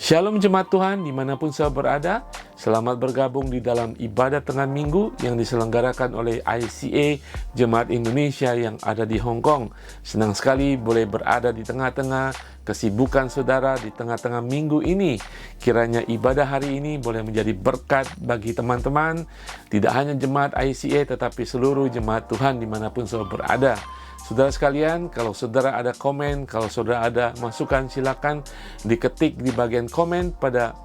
Shalom jemaat Tuhan dimanapun saya berada. Selamat bergabung di dalam ibadah tengah minggu yang diselenggarakan oleh ICA Jemaat Indonesia yang ada di Hong Kong. Senang sekali boleh berada di tengah-tengah kesibukan saudara di tengah-tengah minggu ini. Kiranya ibadah hari ini boleh menjadi berkat bagi teman-teman, tidak hanya jemaat ICA tetapi seluruh jemaat Tuhan dimanapun saudara berada. Saudara sekalian, kalau saudara ada komen, kalau saudara ada masukan, silakan diketik di bagian komen pada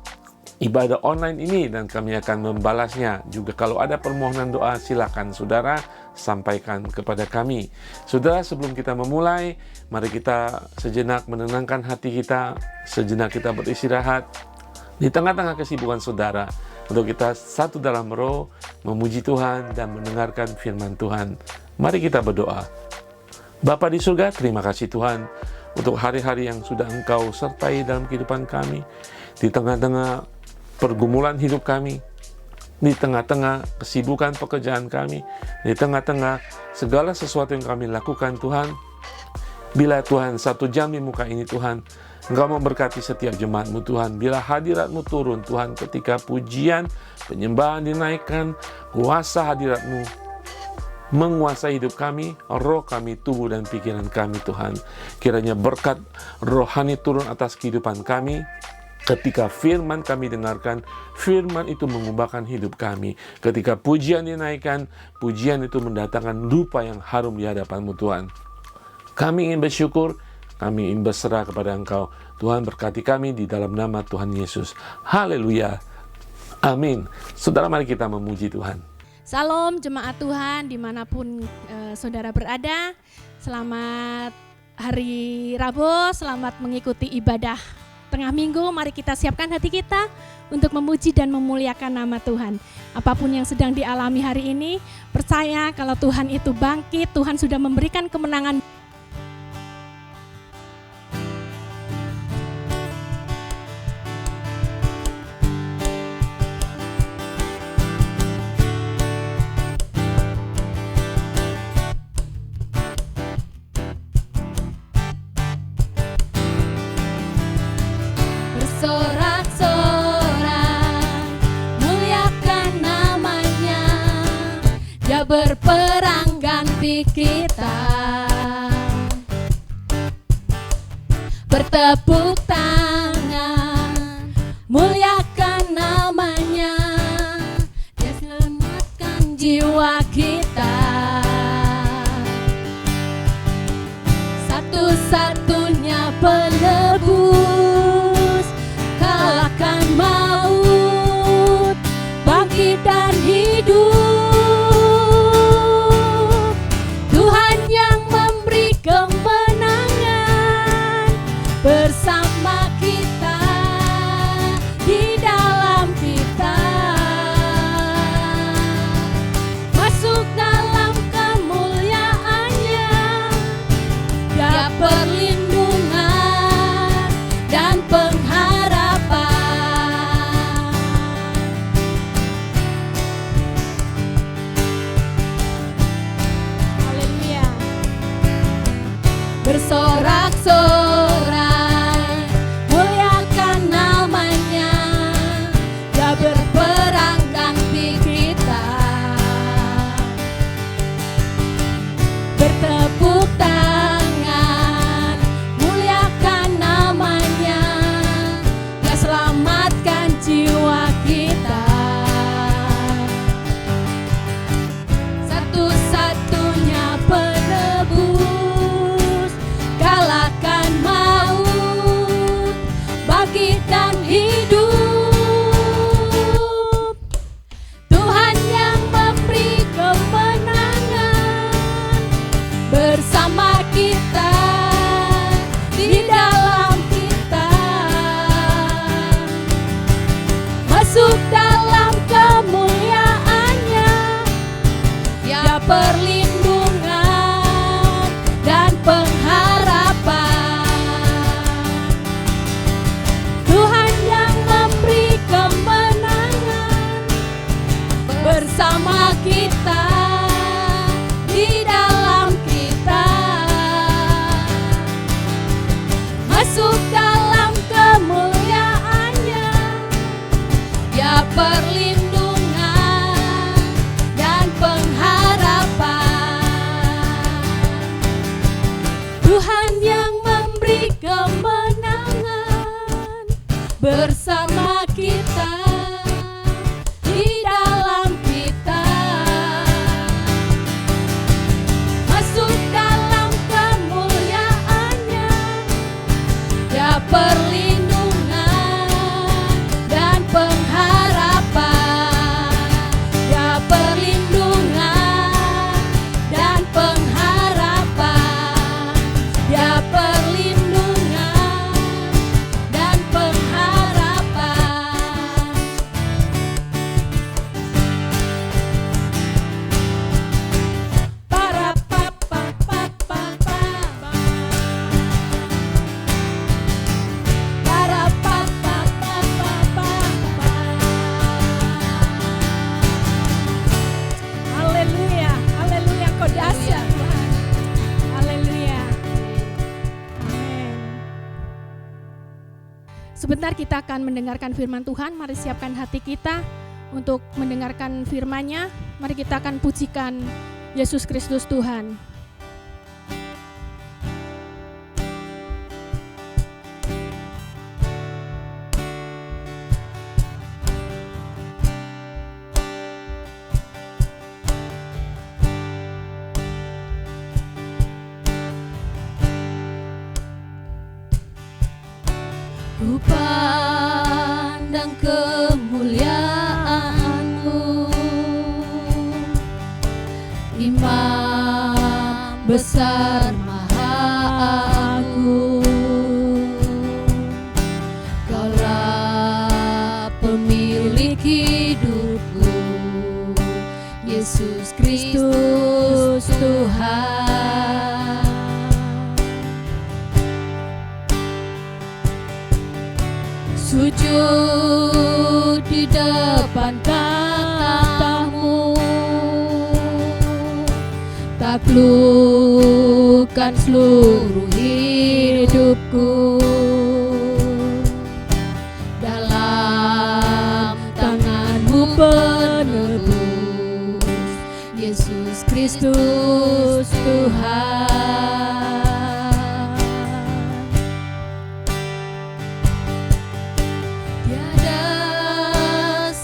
ibadah online ini dan kami akan membalasnya. Juga kalau ada permohonan doa, silakan saudara sampaikan kepada kami. Saudara, sebelum kita memulai, mari kita sejenak menenangkan hati kita, sejenak kita beristirahat di tengah-tengah kesibukan saudara, untuk kita satu dalam roh, memuji Tuhan dan mendengarkan firman Tuhan. Mari kita berdoa. Bapa di surga, terima kasih Tuhan untuk hari-hari yang sudah Engkau sertai dalam kehidupan kami, di tengah-tengah pergumulan hidup kami, di tengah-tengah kesibukan pekerjaan kami, di tengah-tengah segala sesuatu yang kami lakukan Tuhan. Bila Tuhan 1 jam di muka ini Tuhan, Engkau memberkati setiap jemaat-Mu Tuhan. Bila hadirat-Mu turun Tuhan, ketika pujian, penyembahan dinaikkan, kuasa hadirat-Mu menguasai hidup kami, roh kami, tubuh dan pikiran kami Tuhan. Kiranya berkat rohani turun atas kehidupan kami. Ketika firman kami dengarkan, firman itu mengubahkan hidup kami. Ketika pujian dinaikkan, pujian itu mendatangkan rupa yang harum di hadapan-Mu Tuhan. Kami ingin bersyukur, kami ingin berserah kepada Engkau. Tuhan berkati kami di dalam nama Tuhan Yesus. Haleluya. Amin. Saudara, mari kita memuji Tuhan. Salam jemaat Tuhan dimanapun saudara berada. Selamat hari Rabu, selamat mengikuti ibadah tengah minggu. Mari kita siapkan hati kita untuk memuji dan memuliakan nama Tuhan. Apapun yang sedang dialami hari ini, percaya kalau Tuhan itu bangkit, Tuhan sudah memberikan kemenangan. Berperang ganti kita, bertepuk tangan, muliakan namanya, dia selamatkan jiwa kita. Satu-satunya penebus, kalahkan maut, bangkit dan hidup. Bersama kita, di dalam kita, masuk dalam kemuliaannya, dia perlindungan dan pengharapan. Haleluya. Bersorak-sorak bersama kita, di dalam kita, masuk dalam kemuliaan-Nya, ya perlindungan dan pengharapan, ya perlindungan dan pengharapan, ya perlindungan dan pengharapan. Para papa papa papa, para papa papa papa. Haleluya, haleluya, Kau dahsyat Tuhan. Haleluya. Amin. Sebentar kita akan mendengarkan firman Tuhan. Mari siapkan hati kita untuk mendengarkan firman-Nya. Mari kita akan pujikan Yesus Kristus Tuhan. Ku pandang kemuliaan-Mu, Imam besar Maha Agung. Kaulah pemilik hidupku, Yesus Kristus Tuhan. Sujud di depan tahta-Mu, taklukkan seluruh hidupku, dalam tangan-Mu penebus, Yesus Kristus Tuhan.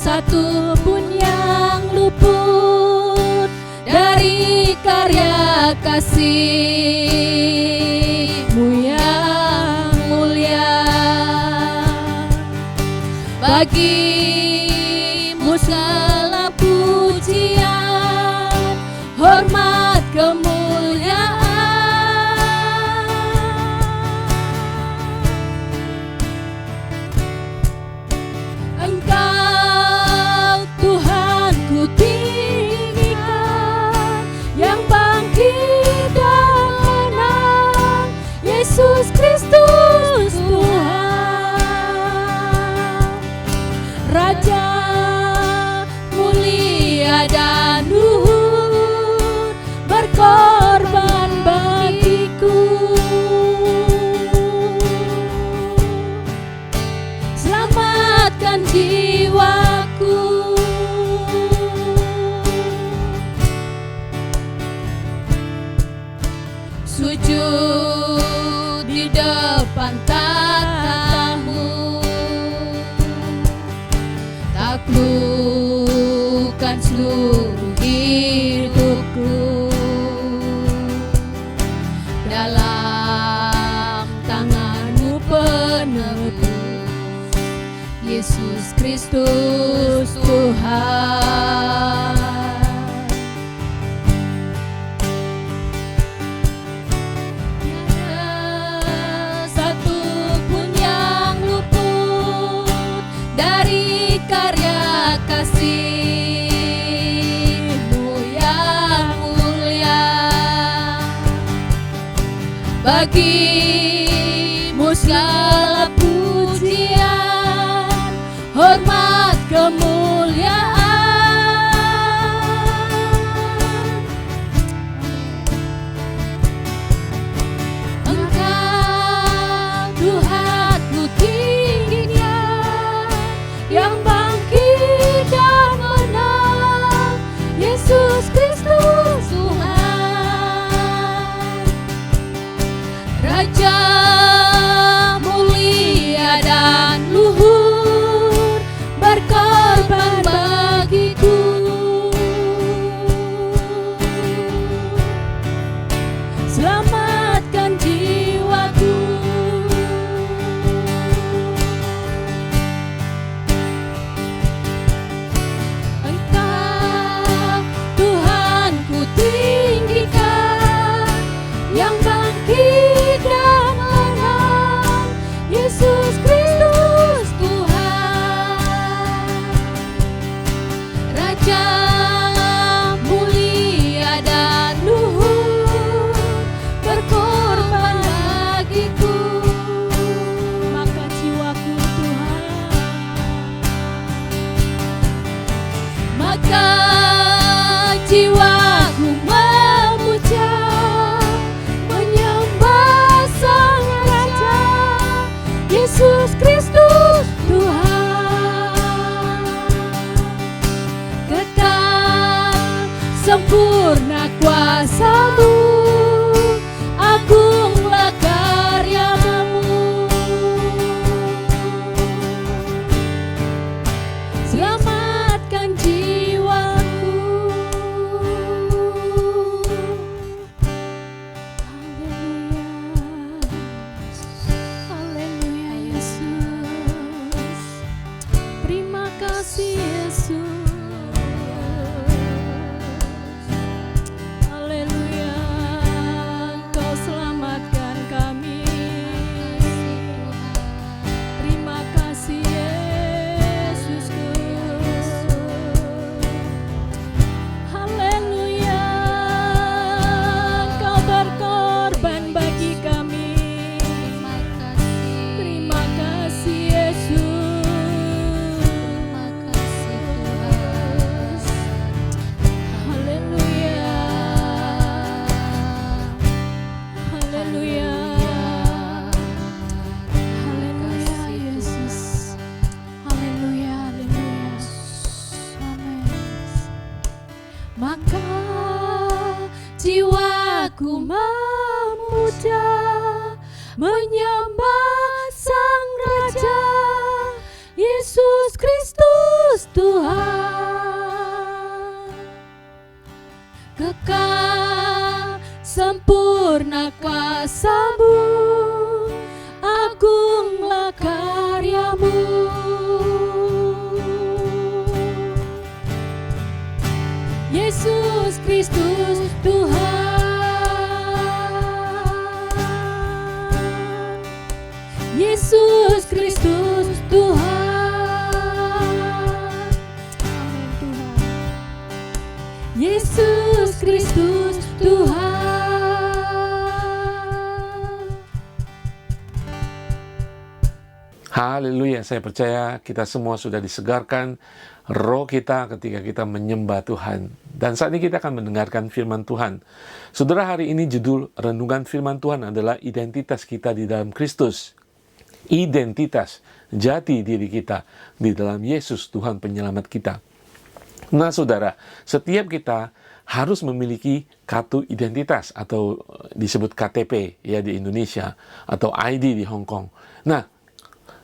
Satu pun yang luput dari karya kasih-Mu yang mulia. Bagi-Mu segala pujian, hormat, kemuliaan. Engkau Tuhan ku tinggikan, yang bangkit dan menang, Yesus Kristus Tuhan. Raja mulia dan luhur, berkorban bagiku. Selamatkan jiwaku. Sujud di depan tahta-Mu, taklukkan seluruh hidupku, dalam tangan-Mu penebus, Yesus Kristus Tuhan. Karya kasih-Mu yang mulia, bagi-Mu segala pujian, hormat, kemuliaan. Engkau Tuhan ku tinggikan, yang bangkit dan menang, Yesus Kristus Tuhan. Raja mulia kuasamu, agunglah karyamu. Yesus Kristus Tuhan, Yesus Kristus Tuhan, Amin Tuhan. Yesus Kristus Tuhan. Haleluya, saya percaya kita semua sudah disegarkan roh kita ketika kita menyembah Tuhan. Dan saat ini kita akan mendengarkan firman Tuhan. Saudara, hari ini judul renungan firman Tuhan adalah identitas kita di dalam Kristus. Identitas jati diri kita di dalam Yesus Tuhan penyelamat kita. Nah saudara, setiap kita harus memiliki kartu identitas atau disebut KTP ya di Indonesia atau ID di Hong Kong. Nah,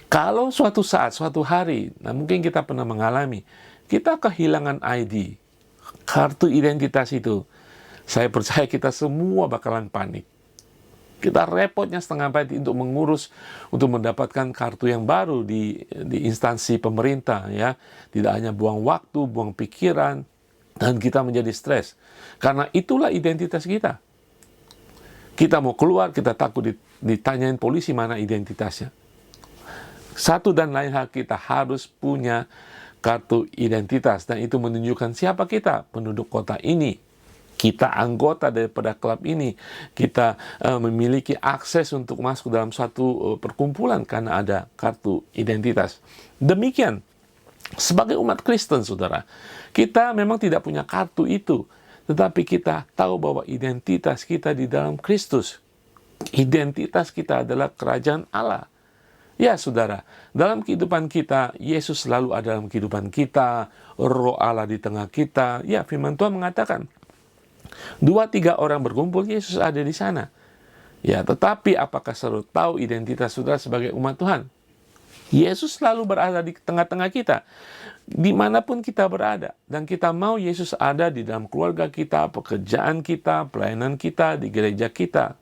kalau suatu saat, suatu hari, nah mungkin kita pernah mengalami, kita kehilangan ID, kartu identitas itu, saya percaya kita semua bakalan panik. Kita repotnya setengah mati untuk mengurus, untuk mendapatkan kartu yang baru di instansi pemerintah, ya. Tidak hanya buang waktu, buang pikiran, dan kita menjadi stres. Karena itulah identitas kita. Kita mau keluar, kita takut ditanyain polisi mana identitasnya. Satu dan lain hal, kita harus punya kartu identitas. Dan itu menunjukkan siapa kita, penduduk kota ini. Kita anggota daripada klub ini. Kita memiliki akses untuk masuk dalam suatu perkumpulan karena ada kartu identitas. Demikian, sebagai umat Kristen, saudara, kita memang tidak punya kartu itu. Tetapi kita tahu bahwa identitas kita di dalam Kristus. Identitas kita adalah kerajaan Allah. Ya saudara, dalam kehidupan kita, Yesus selalu ada dalam kehidupan kita, Roh Allah di tengah kita. Ya, firman Tuhan mengatakan, 2-3 orang berkumpul, Yesus ada di sana. Ya, tetapi apakah saudara tahu identitas saudara sebagai umat Tuhan? Yesus selalu berada di tengah-tengah kita, dimanapun kita berada. Dan kita mau Yesus ada di dalam keluarga kita, pekerjaan kita, pelayanan kita, di gereja kita.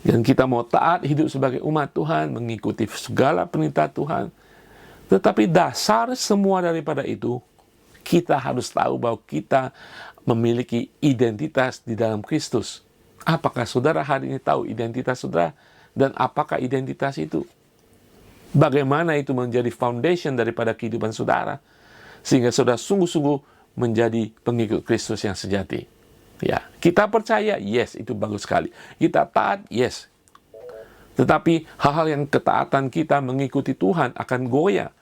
Dan kita mau taat hidup sebagai umat Tuhan, mengikuti segala perintah Tuhan. Tetapi dasar semua daripada itu, kita harus tahu bahwa kita memiliki identitas di dalam Kristus. Apakah saudara hari ini tahu identitas saudara? Dan apakah identitas itu? Bagaimana itu menjadi foundation daripada kehidupan saudara? Sehingga saudara sungguh-sungguh menjadi pengikut Kristus yang sejati. Ya, kita percaya, yes, itu bagus sekali. Kita taat, yes. Tetapi hal-hal yang ketaatan kita mengikuti Tuhan akan goyah.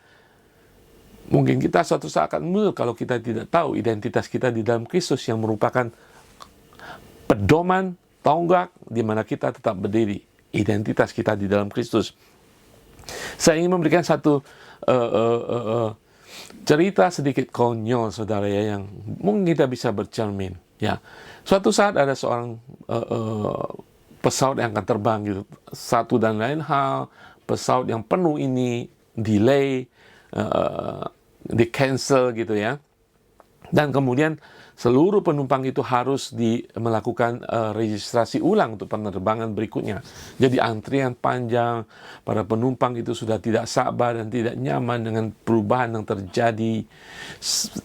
Mungkin kita suatu saat akan mundur kalau kita tidak tahu identitas kita di dalam Kristus yang merupakan pedoman, tonggak di mana kita tetap berdiri. Identitas kita di dalam Kristus. Saya ingin memberikan satu cerita sedikit konyol, saudara ya, yang mungkin kita bisa bercermin. Ya, suatu saat ada seorang pesawat yang akan terbang gitu. Satu dan lain hal, pesawat yang penuh ini delay, di cancel gitu ya. Dan kemudian seluruh penumpang itu harus melakukan registrasi ulang untuk penerbangan berikutnya. Jadi antrian panjang, para penumpang itu sudah tidak sabar dan tidak nyaman dengan perubahan yang terjadi.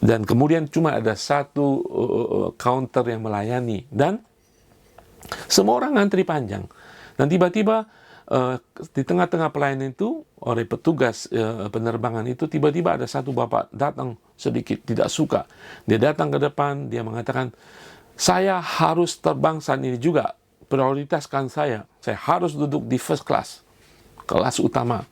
Dan kemudian cuma ada satu counter yang melayani. Dan semua orang antri panjang. Dan tiba-tiba di tengah-tengah pelayanan itu, oleh petugas penerbangan itu, tiba-tiba ada satu bapak datang sedikit tidak suka. Dia datang ke depan, dia mengatakan, saya harus terbang saat ini juga, prioritaskan saya harus duduk di first class, kelas utama.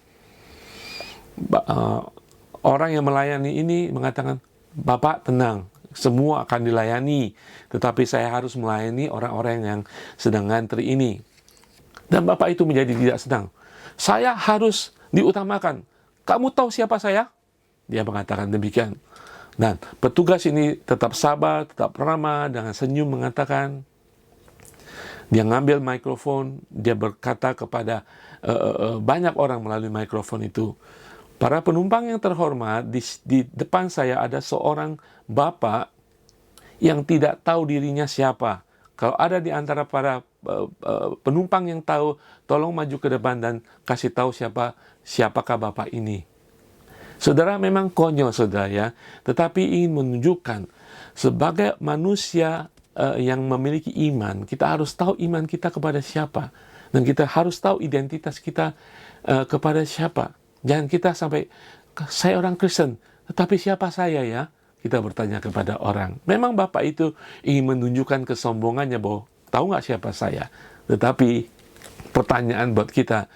Orang yang melayani ini mengatakan, Bapak tenang, semua akan dilayani, tetapi saya harus melayani orang-orang yang sedang ngantri ini. Dan bapak itu menjadi tidak senang. Saya harus diutamakan. Kamu tahu siapa saya? Dia mengatakan demikian. Dan petugas ini tetap sabar, tetap ramah, dengan senyum mengatakan, dia ngambil mikrofon, dia berkata kepada banyak orang melalui mikrofon itu, para penumpang yang terhormat, di depan saya ada seorang bapak yang tidak tahu dirinya siapa. Kalau ada di antara para penumpang yang tahu, tolong maju ke depan dan kasih tahu siapakah Bapak ini. Saudara, memang konyol saudara ya, tetapi ingin menunjukkan sebagai manusia yang memiliki iman, kita harus tahu iman kita kepada siapa. Dan kita harus tahu identitas kita kepada siapa. Jangan kita sampai, saya orang Kristen, tetapi siapa saya ya? Kita bertanya kepada orang. Memang Bapak itu ingin menunjukkan kesombongannya bahwa tahu nggak siapa saya? Tetapi pertanyaan buat kita,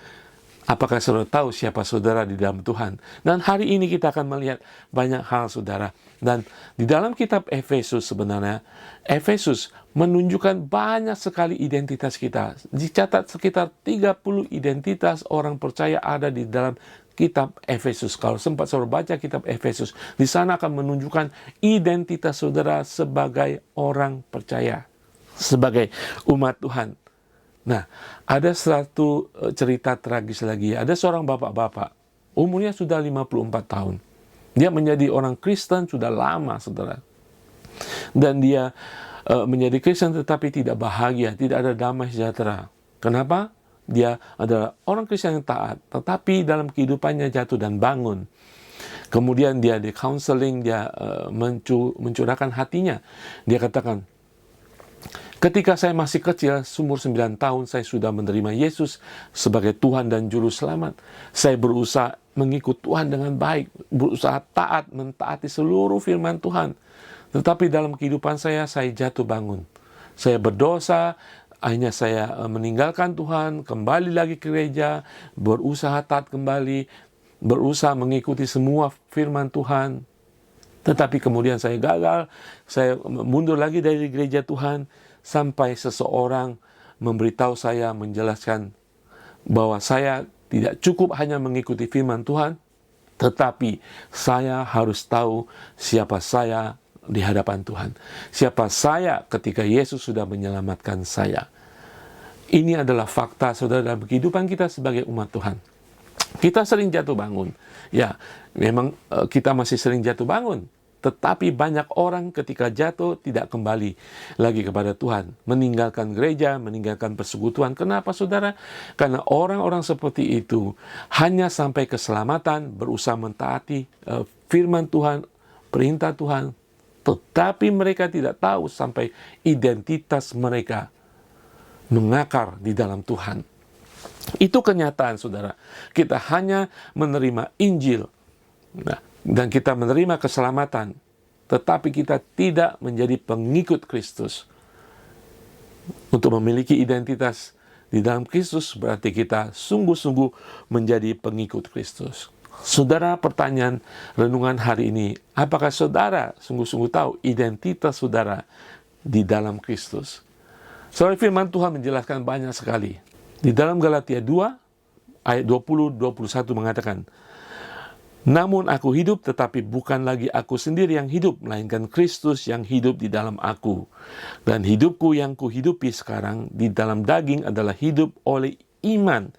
apakah saudara tahu siapa saudara di dalam Tuhan? Dan hari ini kita akan melihat banyak hal saudara. Dan di dalam kitab Efesus sebenarnya, Efesus menunjukkan banyak sekali identitas kita. Dicatat sekitar 30 identitas orang percaya ada di dalam kitab Efesus. Kalau sempat saudara baca kitab Efesus, di sana akan menunjukkan identitas saudara sebagai orang percaya, sebagai umat Tuhan. Nah, ada satu cerita tragis lagi. Ada seorang bapak-bapak, umurnya sudah 54 tahun. Dia menjadi orang Kristen sudah lama, saudara. Dan dia menjadi Kristen tetapi tidak bahagia, tidak ada damai sejahtera. Kenapa? Dia adalah orang Kristen yang taat, tetapi dalam kehidupannya jatuh dan bangun. Kemudian dia di counseling, dia mencurahkan hatinya. Dia katakan, ketika saya masih kecil, umur 9 tahun, saya sudah menerima Yesus sebagai Tuhan dan Juru Selamat. Saya berusaha mengikut Tuhan dengan baik, berusaha taat, mentaati seluruh firman Tuhan. Tetapi dalam kehidupan saya jatuh bangun. Saya berdosa, akhirnya saya meninggalkan Tuhan, kembali lagi ke gereja, berusaha taat kembali, berusaha mengikuti semua firman Tuhan. Tetapi kemudian saya gagal, saya mundur lagi dari gereja Tuhan, sampai seseorang memberitahu saya, menjelaskan bahwa saya tidak cukup hanya mengikuti firman Tuhan, tetapi saya harus tahu siapa saya di hadapan Tuhan. Siapa saya ketika Yesus sudah menyelamatkan saya. Ini adalah fakta saudara dalam kehidupan kita sebagai umat Tuhan. Kita sering jatuh bangun. Ya, memang kita masih sering jatuh bangun. Tetapi banyak orang ketika jatuh tidak kembali lagi kepada Tuhan. Meninggalkan gereja, meninggalkan persekutuan. Kenapa saudara? Karena orang-orang seperti itu hanya sampai keselamatan, berusaha mentaati firman Tuhan, perintah Tuhan. Tetapi mereka tidak tahu sampai identitas mereka mengakar di dalam Tuhan. Itu kenyataan saudara. Kita hanya menerima Injil. Dan kita menerima keselamatan. Tetapi kita tidak menjadi pengikut Kristus. Untuk memiliki identitas di dalam Kristus berarti kita sungguh-sungguh menjadi pengikut Kristus. Saudara, pertanyaan renungan hari ini, apakah saudara sungguh-sungguh tahu identitas saudara di dalam Kristus? Saudara, firman Tuhan menjelaskan banyak sekali. Di dalam Galatia 2 ayat 20-21 mengatakan, namun aku hidup tetapi bukan lagi aku sendiri yang hidup, melainkan Kristus yang hidup di dalam aku. Dan hidupku yang kuhidupi sekarang di dalam daging adalah hidup oleh iman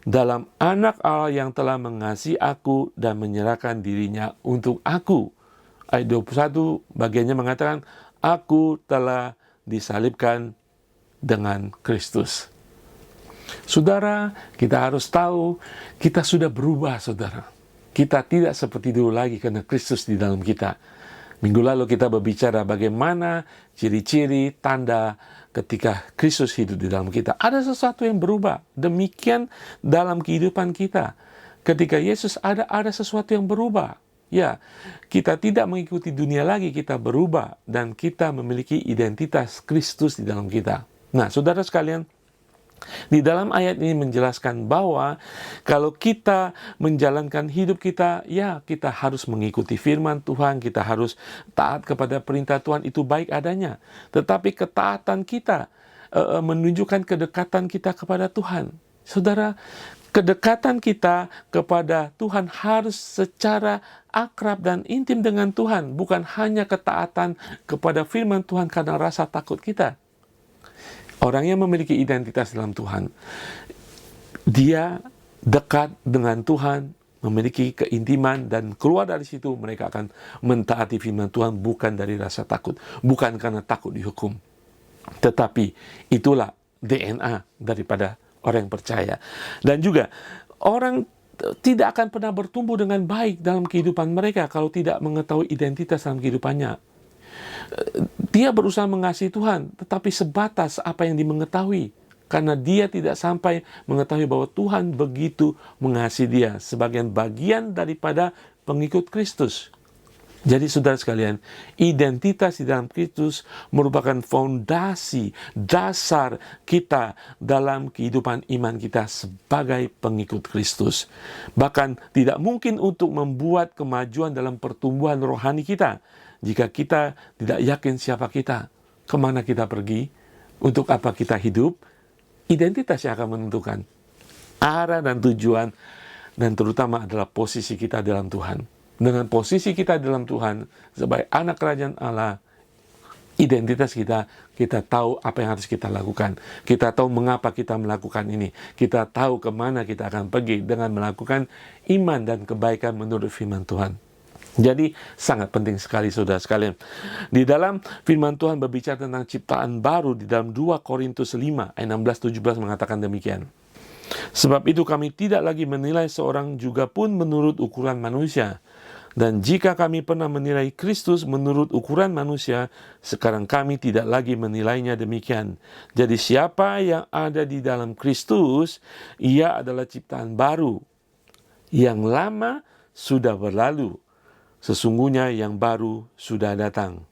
dalam anak Allah yang telah mengasihi aku dan menyerahkan dirinya untuk aku. Ayat 21 bagiannya mengatakan, aku telah disalibkan dengan Kristus. Saudara, kita harus tahu kita sudah berubah saudara. Kita tidak seperti dulu lagi karena Kristus di dalam kita. Minggu lalu kita berbicara bagaimana ciri-ciri, tanda ketika Kristus hidup di dalam kita. Ada sesuatu yang berubah. Demikian dalam kehidupan kita. Ketika Yesus ada sesuatu yang berubah. Ya, kita tidak mengikuti dunia lagi, kita berubah. Dan kita memiliki identitas Kristus di dalam kita. Nah, saudara sekalian, di dalam ayat ini menjelaskan bahwa kalau kita menjalankan hidup kita, ya kita harus mengikuti firman Tuhan, kita harus taat kepada perintah Tuhan, itu baik adanya. Tetapi ketaatan kita menunjukkan kedekatan kita kepada Tuhan. Saudara, kedekatan kita kepada Tuhan harus secara akrab dan intim dengan Tuhan, bukan hanya ketaatan kepada firman Tuhan karena rasa takut kita. Orang yang memiliki identitas dalam Tuhan, dia dekat dengan Tuhan, memiliki keintiman, dan keluar dari situ mereka akan mentaati firman Tuhan bukan dari rasa takut, bukan karena takut dihukum. Tetapi itulah DNA daripada orang yang percaya. Dan juga orang tidak akan pernah bertumbuh dengan baik dalam kehidupan mereka kalau tidak mengetahui identitas dalam kehidupannya. Dia berusaha mengasihi Tuhan, tetapi sebatas apa yang dimengetahui. Karena dia tidak sampai mengetahui bahwa Tuhan begitu mengasihi dia. Sebagian bagian daripada pengikut Kristus. Jadi saudara sekalian, identitas di dalam Kristus merupakan fondasi, dasar kita dalam kehidupan iman kita sebagai pengikut Kristus. Bahkan tidak mungkin untuk membuat kemajuan dalam pertumbuhan rohani kita jika kita tidak yakin siapa kita, kemana kita pergi, untuk apa kita hidup. Identitas yang akan menentukan arah dan tujuan, dan terutama adalah posisi kita dalam Tuhan. Dengan posisi kita dalam Tuhan sebagai anak kerajaan Allah, identitas kita tahu apa yang harus kita lakukan. Kita tahu mengapa kita melakukan ini. Kita tahu kemana kita akan pergi dengan melakukan iman dan kebaikan menurut firman Tuhan. Jadi sangat penting sekali saudara sekalian. Di dalam firman Tuhan berbicara tentang ciptaan baru di dalam 2 Korintus 5 ayat 16-17 mengatakan demikian. Sebab itu kami tidak lagi menilai seorang juga pun menurut ukuran manusia. Dan jika kami pernah menilai Kristus menurut ukuran manusia, sekarang kami tidak lagi menilainya demikian. Jadi siapa yang ada di dalam Kristus, ia adalah ciptaan baru. Yang lama sudah berlalu, sesungguhnya yang baru sudah datang.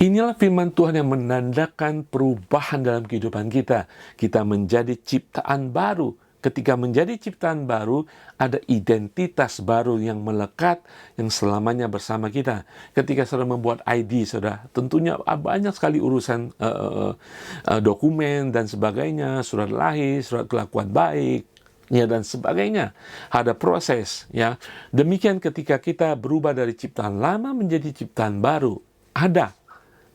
Inilah firman Tuhan yang menandakan perubahan dalam kehidupan kita. Kita menjadi ciptaan baru. Ketika menjadi ciptaan baru, ada identitas baru yang melekat, yang selamanya bersama kita. Ketika saudara membuat ID, saudara, tentunya banyak sekali urusan dokumen dan sebagainya, surat lahir, surat kelakuan baik, ya, dan sebagainya. Ada proses, ya. Demikian ketika kita berubah dari ciptaan lama menjadi ciptaan baru, ada,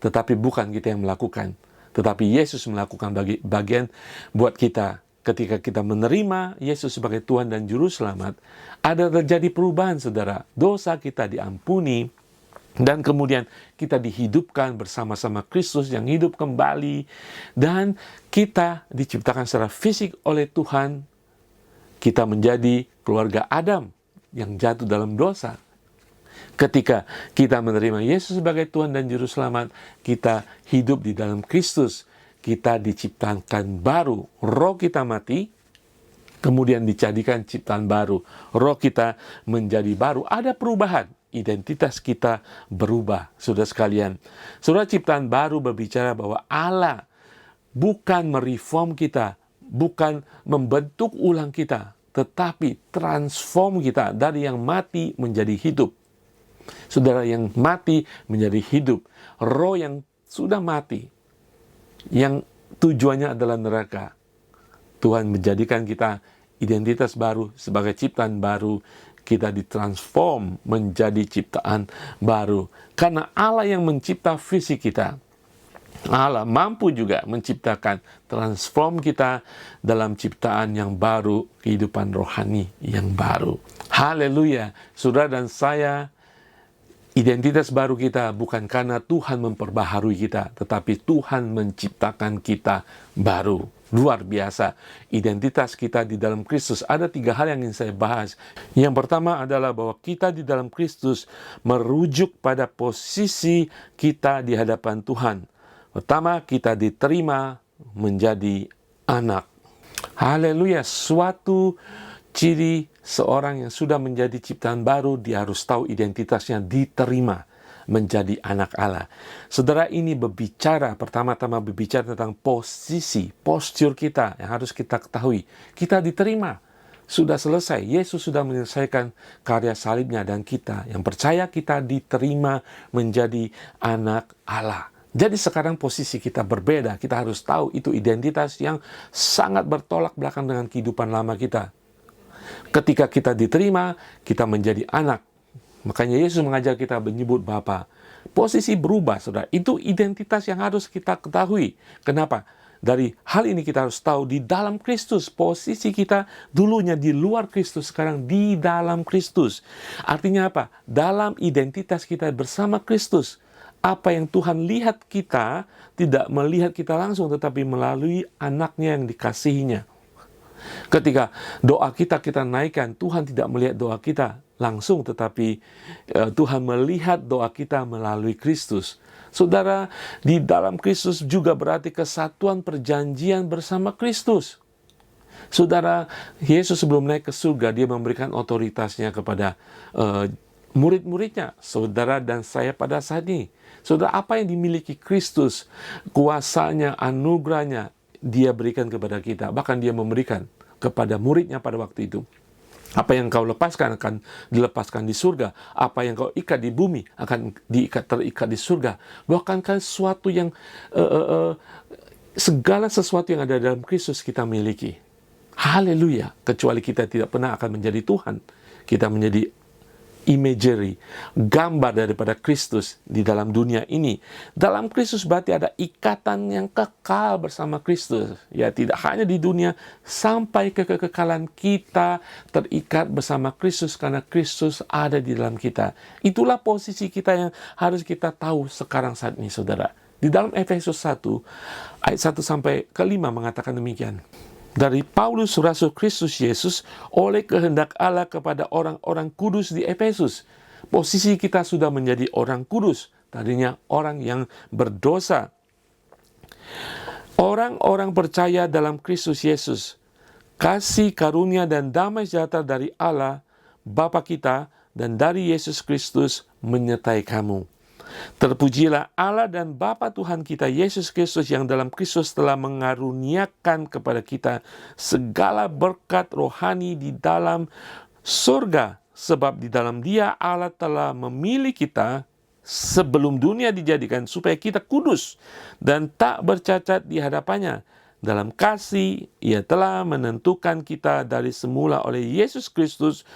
tetapi bukan kita yang melakukan, tetapi Yesus melakukan bagian buat kita. Ketika kita menerima Yesus sebagai Tuhan dan Juru Selamat, ada terjadi perubahan, saudara. Dosa kita diampuni, dan kemudian kita dihidupkan bersama-sama Kristus yang hidup kembali, dan kita diciptakan secara fisik oleh Tuhan. Kita menjadi keluarga Adam yang jatuh dalam dosa. Ketika kita menerima Yesus sebagai Tuhan dan Juru Selamat, kita hidup di dalam Kristus. Kita diciptakan baru, roh kita mati, kemudian dijadikan ciptaan baru. Roh kita menjadi baru, ada perubahan, identitas kita berubah, saudara sekalian. Saudara, ciptaan baru berbicara bahwa Allah bukan mereform kita, bukan membentuk ulang kita, tetapi transform kita dari yang mati menjadi hidup. Saudara, yang mati menjadi hidup. Roh yang sudah mati, yang tujuannya adalah neraka, Tuhan menjadikan kita identitas baru sebagai ciptaan baru. Kita ditransform menjadi ciptaan baru. Karena Allah yang mencipta fisik kita, Allah mampu juga menciptakan, transform kita dalam ciptaan yang baru, kehidupan rohani yang baru. Haleluya, saudara dan saya. Identitas baru kita bukan karena Tuhan memperbaharui kita, tetapi Tuhan menciptakan kita baru. Luar biasa. Identitas kita di dalam Kristus. Ada 3 hal yang ingin saya bahas. Yang pertama adalah bahwa kita di dalam Kristus merujuk pada posisi kita di hadapan Tuhan. Pertama, kita diterima menjadi anak. Haleluya. Suatu ciri seorang yang sudah menjadi ciptaan baru, dia harus tahu identitasnya diterima menjadi anak Allah. Saudara, ini pertama-tama berbicara tentang postur kita yang harus kita ketahui. Kita diterima, sudah selesai. Yesus sudah menyelesaikan karya salibnya, dan kita yang percaya kita diterima menjadi anak Allah. Jadi sekarang posisi kita berbeda. Kita harus tahu itu identitas yang sangat bertolak belakang dengan kehidupan lama kita. Ketika kita diterima, kita menjadi anak. Makanya Yesus mengajar kita menyebut Bapa. Posisi berubah, saudara. Itu identitas yang harus kita ketahui. Kenapa? Dari hal ini kita harus tahu di dalam Kristus. Posisi kita dulunya di luar Kristus, sekarang di dalam Kristus. Artinya apa? Dalam identitas kita bersama Kristus. Apa yang Tuhan lihat kita, tidak melihat kita langsung, tetapi melalui anaknya yang dikasihinya. Ketika doa kita naikkan, Tuhan tidak melihat doa kita langsung, tetapi Tuhan melihat doa kita melalui Kristus. Saudara, di dalam Kristus juga berarti kesatuan perjanjian bersama Kristus. Saudara, Yesus sebelum naik ke surga, dia memberikan otoritasnya kepada murid-muridnya, saudara dan saya pada saat ini. Saudara, apa yang dimiliki Kristus, kuasanya, anugerahnya, dia berikan kepada kita. Bahkan dia memberikan kepada muridnya pada waktu itu. Apa yang kau lepaskan akan dilepaskan di surga. Apa yang kau ikat di bumi akan terikat di surga. Bahkan sesuatu yang segala sesuatu yang ada dalam Kristus kita miliki. Haleluya. Kecuali kita tidak pernah akan menjadi Tuhan. Kita menjadi imagery, gambar daripada Kristus di dalam dunia ini. Dalam Kristus berarti ada ikatan yang kekal bersama Kristus. Ya, tidak hanya di dunia, sampai ke kekekalan kita terikat bersama Kristus karena Kristus ada di dalam kita. Itulah posisi kita yang harus kita tahu sekarang saat ini, saudara. Di dalam Efesus 1, ayat 1 sampai ke 5 mengatakan demikian. Dari Paulus, Rasul Kristus Yesus, oleh kehendak Allah kepada orang-orang kudus di Efesus. Posisi kita sudah menjadi orang kudus, tadinya orang yang berdosa. Orang-orang percaya dalam Kristus Yesus, kasih karunia dan damai sejahtera dari Allah, Bapa kita, dan dari Yesus Kristus menyertai kamu. Terpujilah Allah dan Bapa Tuhan kita Yesus Kristus yang dalam Kristus telah mengaruniakan kepada kita segala berkat rohani di dalam surga. Sebab di dalam Dia Allah telah memilih kita sebelum dunia dijadikan supaya kita kudus dan tak bercacat di hadapannya. Dalam kasih Ia telah menentukan kita dari semula oleh Yesus Kristus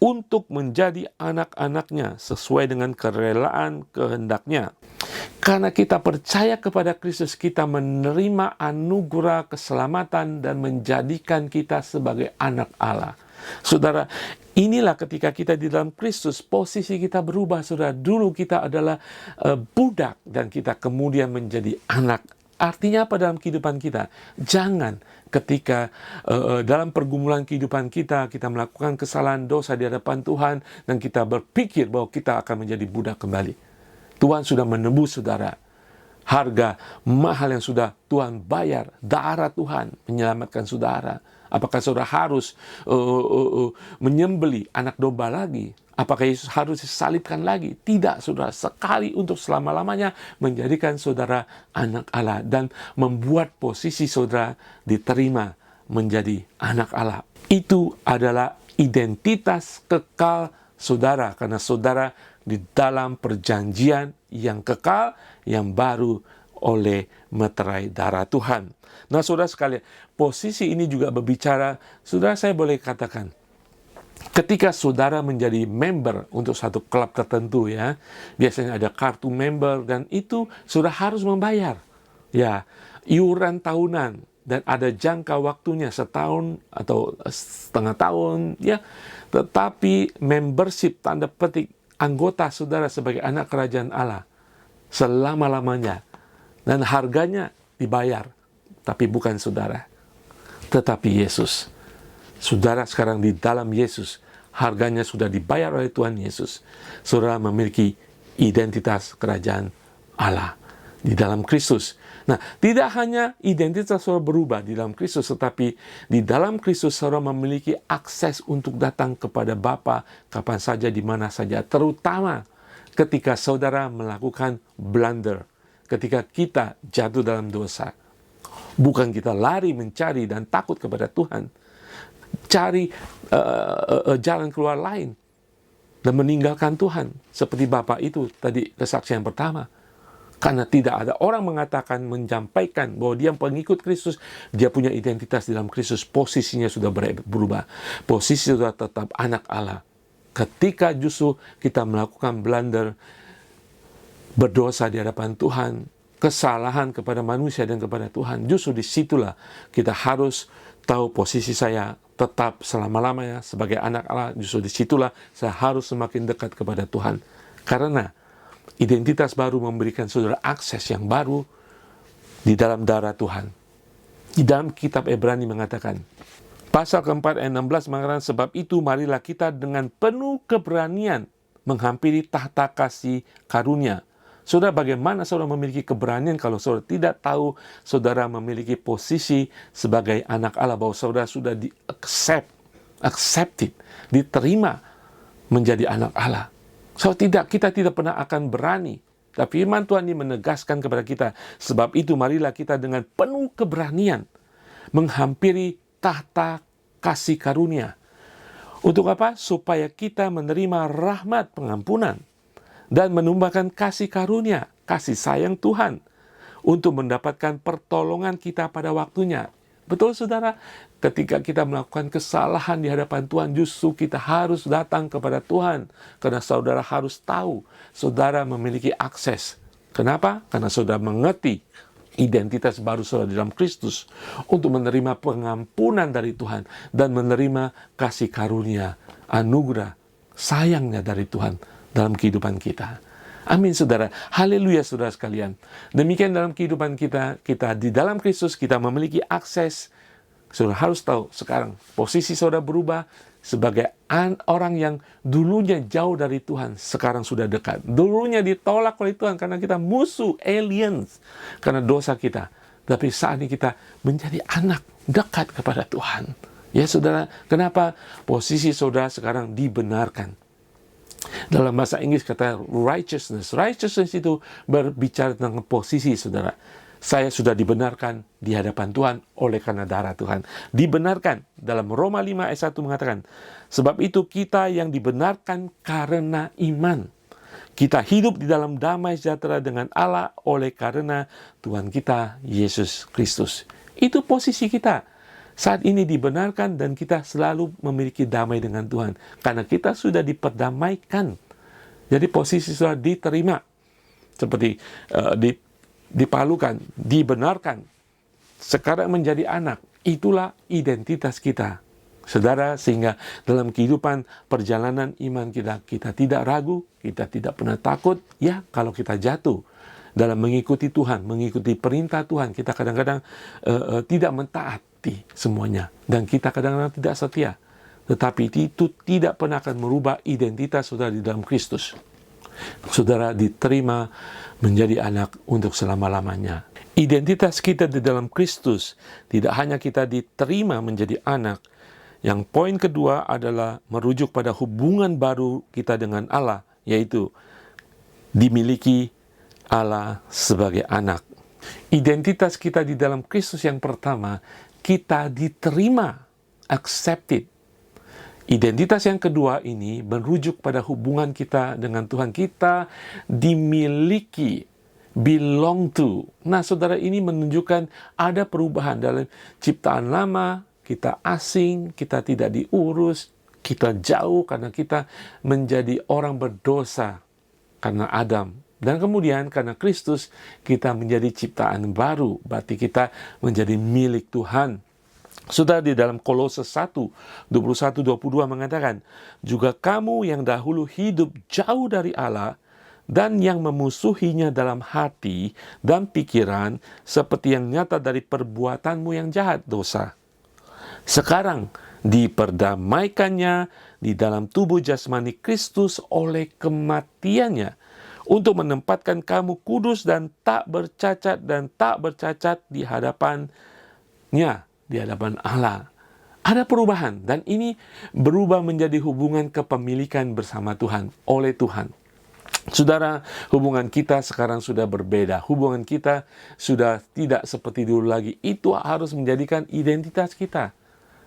untuk menjadi anak-anaknya sesuai dengan kerelaan kehendaknya. Karena kita percaya kepada Kristus, kita menerima anugerah keselamatan dan menjadikan kita sebagai anak Allah. Saudara, inilah ketika kita di dalam Kristus, posisi kita berubah. Saudara, dulu kita adalah budak dan kita kemudian menjadi anak. Artinya apa dalam kehidupan kita? Jangan ketika dalam pergumulan kehidupan kita melakukan kesalahan dosa di hadapan Tuhan dan kita berpikir bahwa kita akan menjadi budak kembali. Tuhan sudah menebus saudara. Harga mahal yang sudah Tuhan bayar. Darah Tuhan menyelamatkan saudara. Apakah saudara harus menyembeli anak domba lagi? Apakah Yesus harus disalibkan lagi? Tidak, saudara. Sekali untuk selama-lamanya menjadikan saudara anak Allah dan membuat posisi saudara diterima menjadi anak Allah. Itu adalah identitas kekal saudara, karena saudara di dalam perjanjian yang kekal, yang baru oleh meterai darah Tuhan. Nah, saudara sekalian, posisi ini juga berbicara, saudara, saya boleh katakan, ketika saudara menjadi member untuk satu klub tertentu ya, biasanya ada kartu member dan itu saudara harus membayar. Ya, iuran tahunan dan ada jangka waktunya setahun atau setengah tahun ya. Tetapi membership tanda petik anggota saudara sebagai anak kerajaan Allah selama-lamanya dan harganya dibayar, tapi bukan saudara, tetapi Yesus. Saudara sekarang di dalam Yesus, harganya sudah dibayar oleh Tuhan Yesus. Saudara memiliki identitas kerajaan Allah di dalam Kristus. Nah, tidak hanya identitas saudara berubah di dalam Kristus, tetapi di dalam Kristus saudara memiliki akses untuk datang kepada Bapa kapan saja, di mana saja. Terutama ketika saudara melakukan blunder, ketika kita jatuh dalam dosa. Bukan kita lari mencari dan takut kepada Tuhan, cari jalan keluar lain dan meninggalkan Tuhan seperti Bapak itu tadi kesaksian pertama. Karena tidak ada orang mengatakan, menyampaikan bahwa dia pengikut Kristus, dia punya identitas dalam Kristus, posisinya sudah berubah, posisi sudah tetap anak Allah. Ketika justru kita melakukan blunder, berdosa di hadapan Tuhan, kesalahan kepada manusia dan kepada Tuhan, justru disitulah kita harus tahu posisi saya tetap selama-lamanya sebagai anak Allah. Justru disitulah saya harus semakin dekat kepada Tuhan. Karena identitas baru memberikan saudara akses yang baru, di dalam darah Tuhan. Di dalam kitab Ibrani mengatakan, pasal keempat ayat 16 mengatakan, sebab itu marilah kita dengan penuh keberanian menghampiri tahta kasih karunia. Saudara, bagaimana saudara memiliki keberanian kalau saudara tidak tahu saudara memiliki posisi sebagai anak Allah, bahwa saudara sudah accepted, diterima menjadi anak Allah. So kita tidak pernah akan berani. Tapi firman Tuhan ini menegaskan kepada kita, sebab itu marilah kita dengan penuh keberanian menghampiri tahta kasih karunia. Untuk apa? Supaya kita menerima rahmat pengampunan dan menumbuhkan kasih karunia, kasih sayang Tuhan, untuk mendapatkan pertolongan kita pada waktunya. Betul saudara, ketika kita melakukan kesalahan di hadapan Tuhan, justru kita harus datang kepada Tuhan. Karena saudara harus tahu, saudara memiliki akses. Kenapa? Karena saudara mengerti identitas baru saudara di dalam Kristus, untuk menerima pengampunan dari Tuhan dan menerima kasih karunia, anugerah, sayangnya dari Tuhan dalam kehidupan kita. Amin saudara. Haleluya saudara sekalian. Demikian dalam kehidupan kita di dalam Kristus, kita memiliki akses. Saudara harus tahu sekarang posisi saudara berubah sebagai orang yang dulunya jauh dari Tuhan, sekarang sudah dekat. Dulunya ditolak oleh Tuhan karena kita musuh, aliens, karena dosa kita. Tapi saat ini kita menjadi anak dekat kepada Tuhan. Ya saudara, kenapa posisi saudara sekarang dibenarkan? Dalam bahasa Inggris kata righteousness. Righteousness itu berbicara tentang posisi saudara. Saya sudah dibenarkan di hadapan Tuhan oleh karena darah Tuhan. Dibenarkan. Dalam Roma 5 ayat 1 mengatakan, sebab itu kita yang dibenarkan karena iman, kita hidup di dalam damai sejahtera dengan Allah oleh karena Tuhan kita Yesus Kristus. Itu posisi kita. Saat ini dibenarkan dan kita selalu memiliki damai dengan Tuhan. Karena kita sudah diperdamaikan. Jadi posisi sudah diterima. Seperti dipalukan, dibenarkan. Sekarang menjadi anak. Itulah identitas kita. Saudara, sehingga dalam kehidupan perjalanan iman kita tidak ragu, kita tidak pernah takut. Ya, kalau kita jatuh dalam mengikuti Tuhan, mengikuti perintah Tuhan, kita kadang-kadang tidak mentaati semuanya. Dan kita kadang-kadang tidak setia. Tetapi itu tidak pernah akan merubah identitas saudara di dalam Kristus. Saudara diterima menjadi anak untuk selama-lamanya. Identitas kita di dalam Kristus tidak hanya kita diterima menjadi anak. Yang poin kedua adalah merujuk pada hubungan baru kita dengan Allah, yaitu dimiliki Allah sebagai anak. Identitas kita di dalam Kristus yang pertama, kita diterima, accepted. Identitas yang kedua ini merujuk pada hubungan kita dengan Tuhan. Kita dimiliki, belong to. Nah saudara, ini menunjukkan ada perubahan dalam ciptaan lama. Kita asing, kita tidak diurus, kita jauh karena kita menjadi orang berdosa karena Adam. Dan kemudian karena Kristus kita menjadi ciptaan baru, berarti kita menjadi milik Tuhan. Sudah di dalam Kolose 1, 21-22 mengatakan, juga kamu yang dahulu hidup jauh dari Allah dan yang memusuhinya dalam hati dan pikiran seperti yang nyata dari perbuatanmu yang jahat, dosa. Sekarang diperdamaikannya di dalam tubuh jasmani Kristus oleh kematiannya, untuk menempatkan kamu kudus dan tak bercacat di hadapannya, di hadapan Allah. Ada perubahan, dan ini berubah menjadi hubungan kepemilikan bersama Tuhan, oleh Tuhan. Saudara, hubungan kita sekarang sudah berbeda. Hubungan kita sudah tidak seperti dulu lagi. Itu harus menjadikan identitas kita.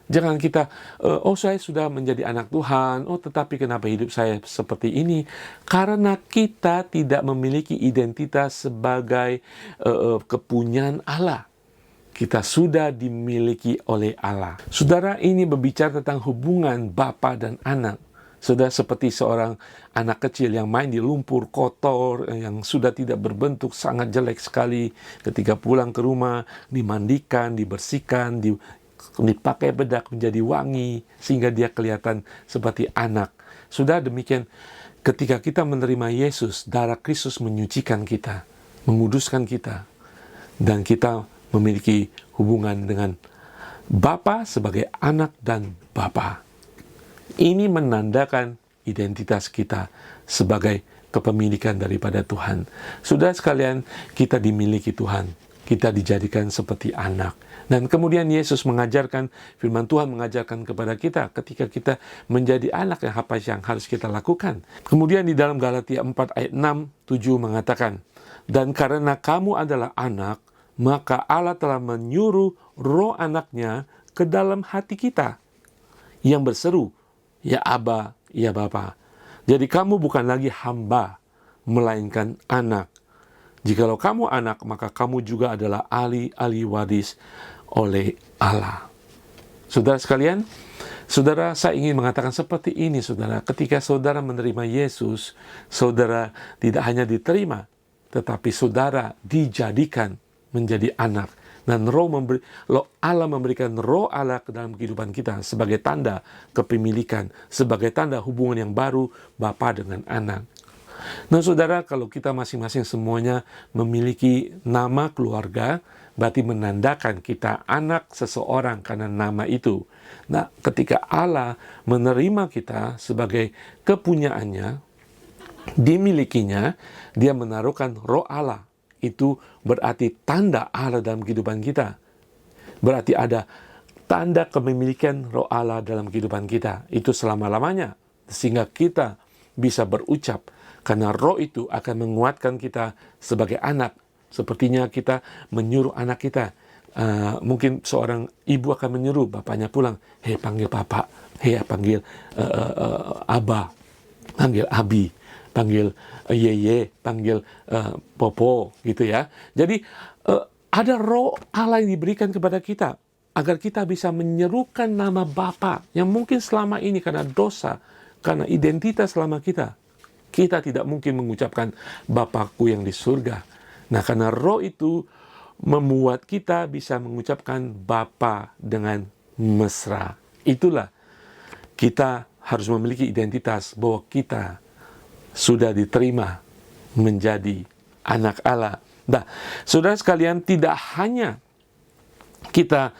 Jangan kita, saya sudah menjadi anak Tuhan, tetapi kenapa hidup saya seperti ini? Karena kita tidak memiliki identitas sebagai kepunyaan Allah. Kita sudah dimiliki oleh Allah. Saudara, ini berbicara tentang hubungan bapa dan anak. Sudah seperti seorang anak kecil yang main di lumpur kotor, yang sudah tidak berbentuk, sangat jelek sekali. Ketika pulang ke rumah, dimandikan, dibersihkan, dipakai bedak menjadi wangi, sehingga dia kelihatan seperti anak. Sudah demikian, ketika kita menerima Yesus, darah Kristus menyucikan kita, menguduskan kita. dan kita memiliki hubungan dengan Bapa sebagai anak dan Bapa. Ini menandakan identitas kita sebagai kepemilikan daripada Tuhan. Saudara sekalian, kita dimiliki Tuhan. Kita dijadikan seperti anak. Dan kemudian Yesus mengajarkan, firman Tuhan mengajarkan kepada kita ketika kita menjadi anak, yang apa yang harus kita lakukan. Kemudian di dalam Galatia 4 ayat 6-7 mengatakan, dan karena kamu adalah anak, maka Allah telah menyuruh roh anaknya ke dalam hati kita, yang berseru, ya Aba, ya Bapa. Jadi kamu bukan lagi hamba, melainkan anak. Jikalau kamu anak, maka kamu juga adalah ahli waris oleh Allah. Saudara sekalian, saudara, saya ingin mengatakan seperti ini, saudara. Ketika saudara menerima Yesus, saudara tidak hanya diterima, tetapi saudara dijadikan menjadi anak. Dan Allah memberikan roh Allah ke dalam kehidupan kita sebagai tanda kepemilikan, sebagai tanda hubungan yang baru Bapa dengan anak. Nah saudara, kalau kita masing-masing semuanya memiliki nama keluarga, berarti menandakan kita anak seseorang karena nama itu. Nah, ketika Allah menerima kita sebagai kepunyaannya, dimilikinya, dia menaruhkan roh Allah. Itu berarti tanda Allah dalam kehidupan kita. Berarti ada tanda kepemilikan roh Allah dalam kehidupan kita. Itu selama-lamanya. Sehingga kita bisa berucap. Karena roh itu akan menguatkan kita sebagai anak. Sepertinya kita menyuruh anak kita. Mungkin seorang ibu akan menyuruh bapaknya pulang. Hei, panggil papa. Hei, panggil Abah. Panggil Abi. Panggil Yeye. Panggil Popo. Gitu ya. Jadi ada roh Allah yang diberikan kepada kita. Agar kita bisa menyerukan nama Bapa. Yang mungkin selama ini karena dosa. Karena identitas selama kita tidak mungkin mengucapkan Bapakku yang di surga. Nah, karena roh itu membuat kita bisa mengucapkan Bapa dengan mesra. Itulah kita harus memiliki identitas bahwa kita sudah diterima menjadi anak Allah. Nah, saudara sekalian, tidak hanya kita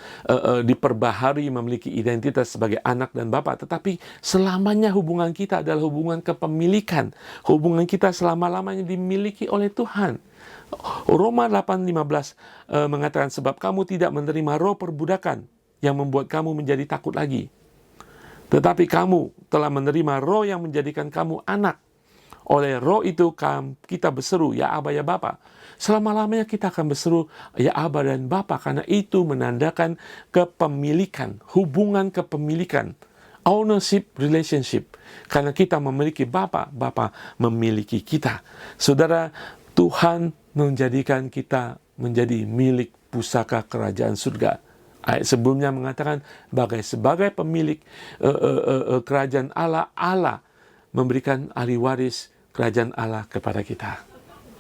diperbaharui memiliki identitas sebagai anak dan bapa, tetapi selamanya hubungan kita adalah hubungan kepemilikan. Hubungan kita selama-lamanya dimiliki oleh Tuhan. Roma 8:15 mengatakan, sebab kamu tidak menerima roh perbudakan yang membuat kamu menjadi takut lagi. Tetapi kamu telah menerima roh yang menjadikan kamu anak. Oleh roh itu kita berseru, ya Aba, ya Bapa. Selama-lamanya kita akan berseru, ya Aba dan Bapa, karena itu menandakan kepemilikan, hubungan kepemilikan, ownership relationship. Karena kita memiliki Bapa, Bapa memiliki kita. Saudara, Tuhan menjadikan kita menjadi milik pusaka kerajaan surga. Ayat sebelumnya mengatakan, sebagai pemilik kerajaan Allah, Allah memberikan ahli waris kerajaan Allah kepada kita.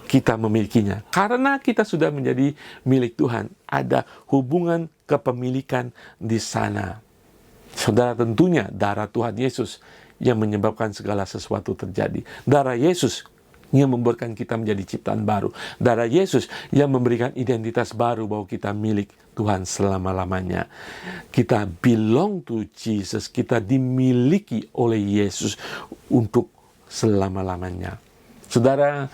Kita memilikinya. Karena kita sudah menjadi milik Tuhan, ada hubungan kepemilikan di sana. Saudara, tentunya darah Tuhan Yesus yang menyebabkan segala sesuatu terjadi. Darah Yesus yang membuatkan kita menjadi ciptaan baru. Darah Yesus yang memberikan identitas baru bahwa kita milik Tuhan selama-lamanya. Kita belong to Jesus. Kita dimiliki oleh Yesus untuk selama-lamanya. Saudara,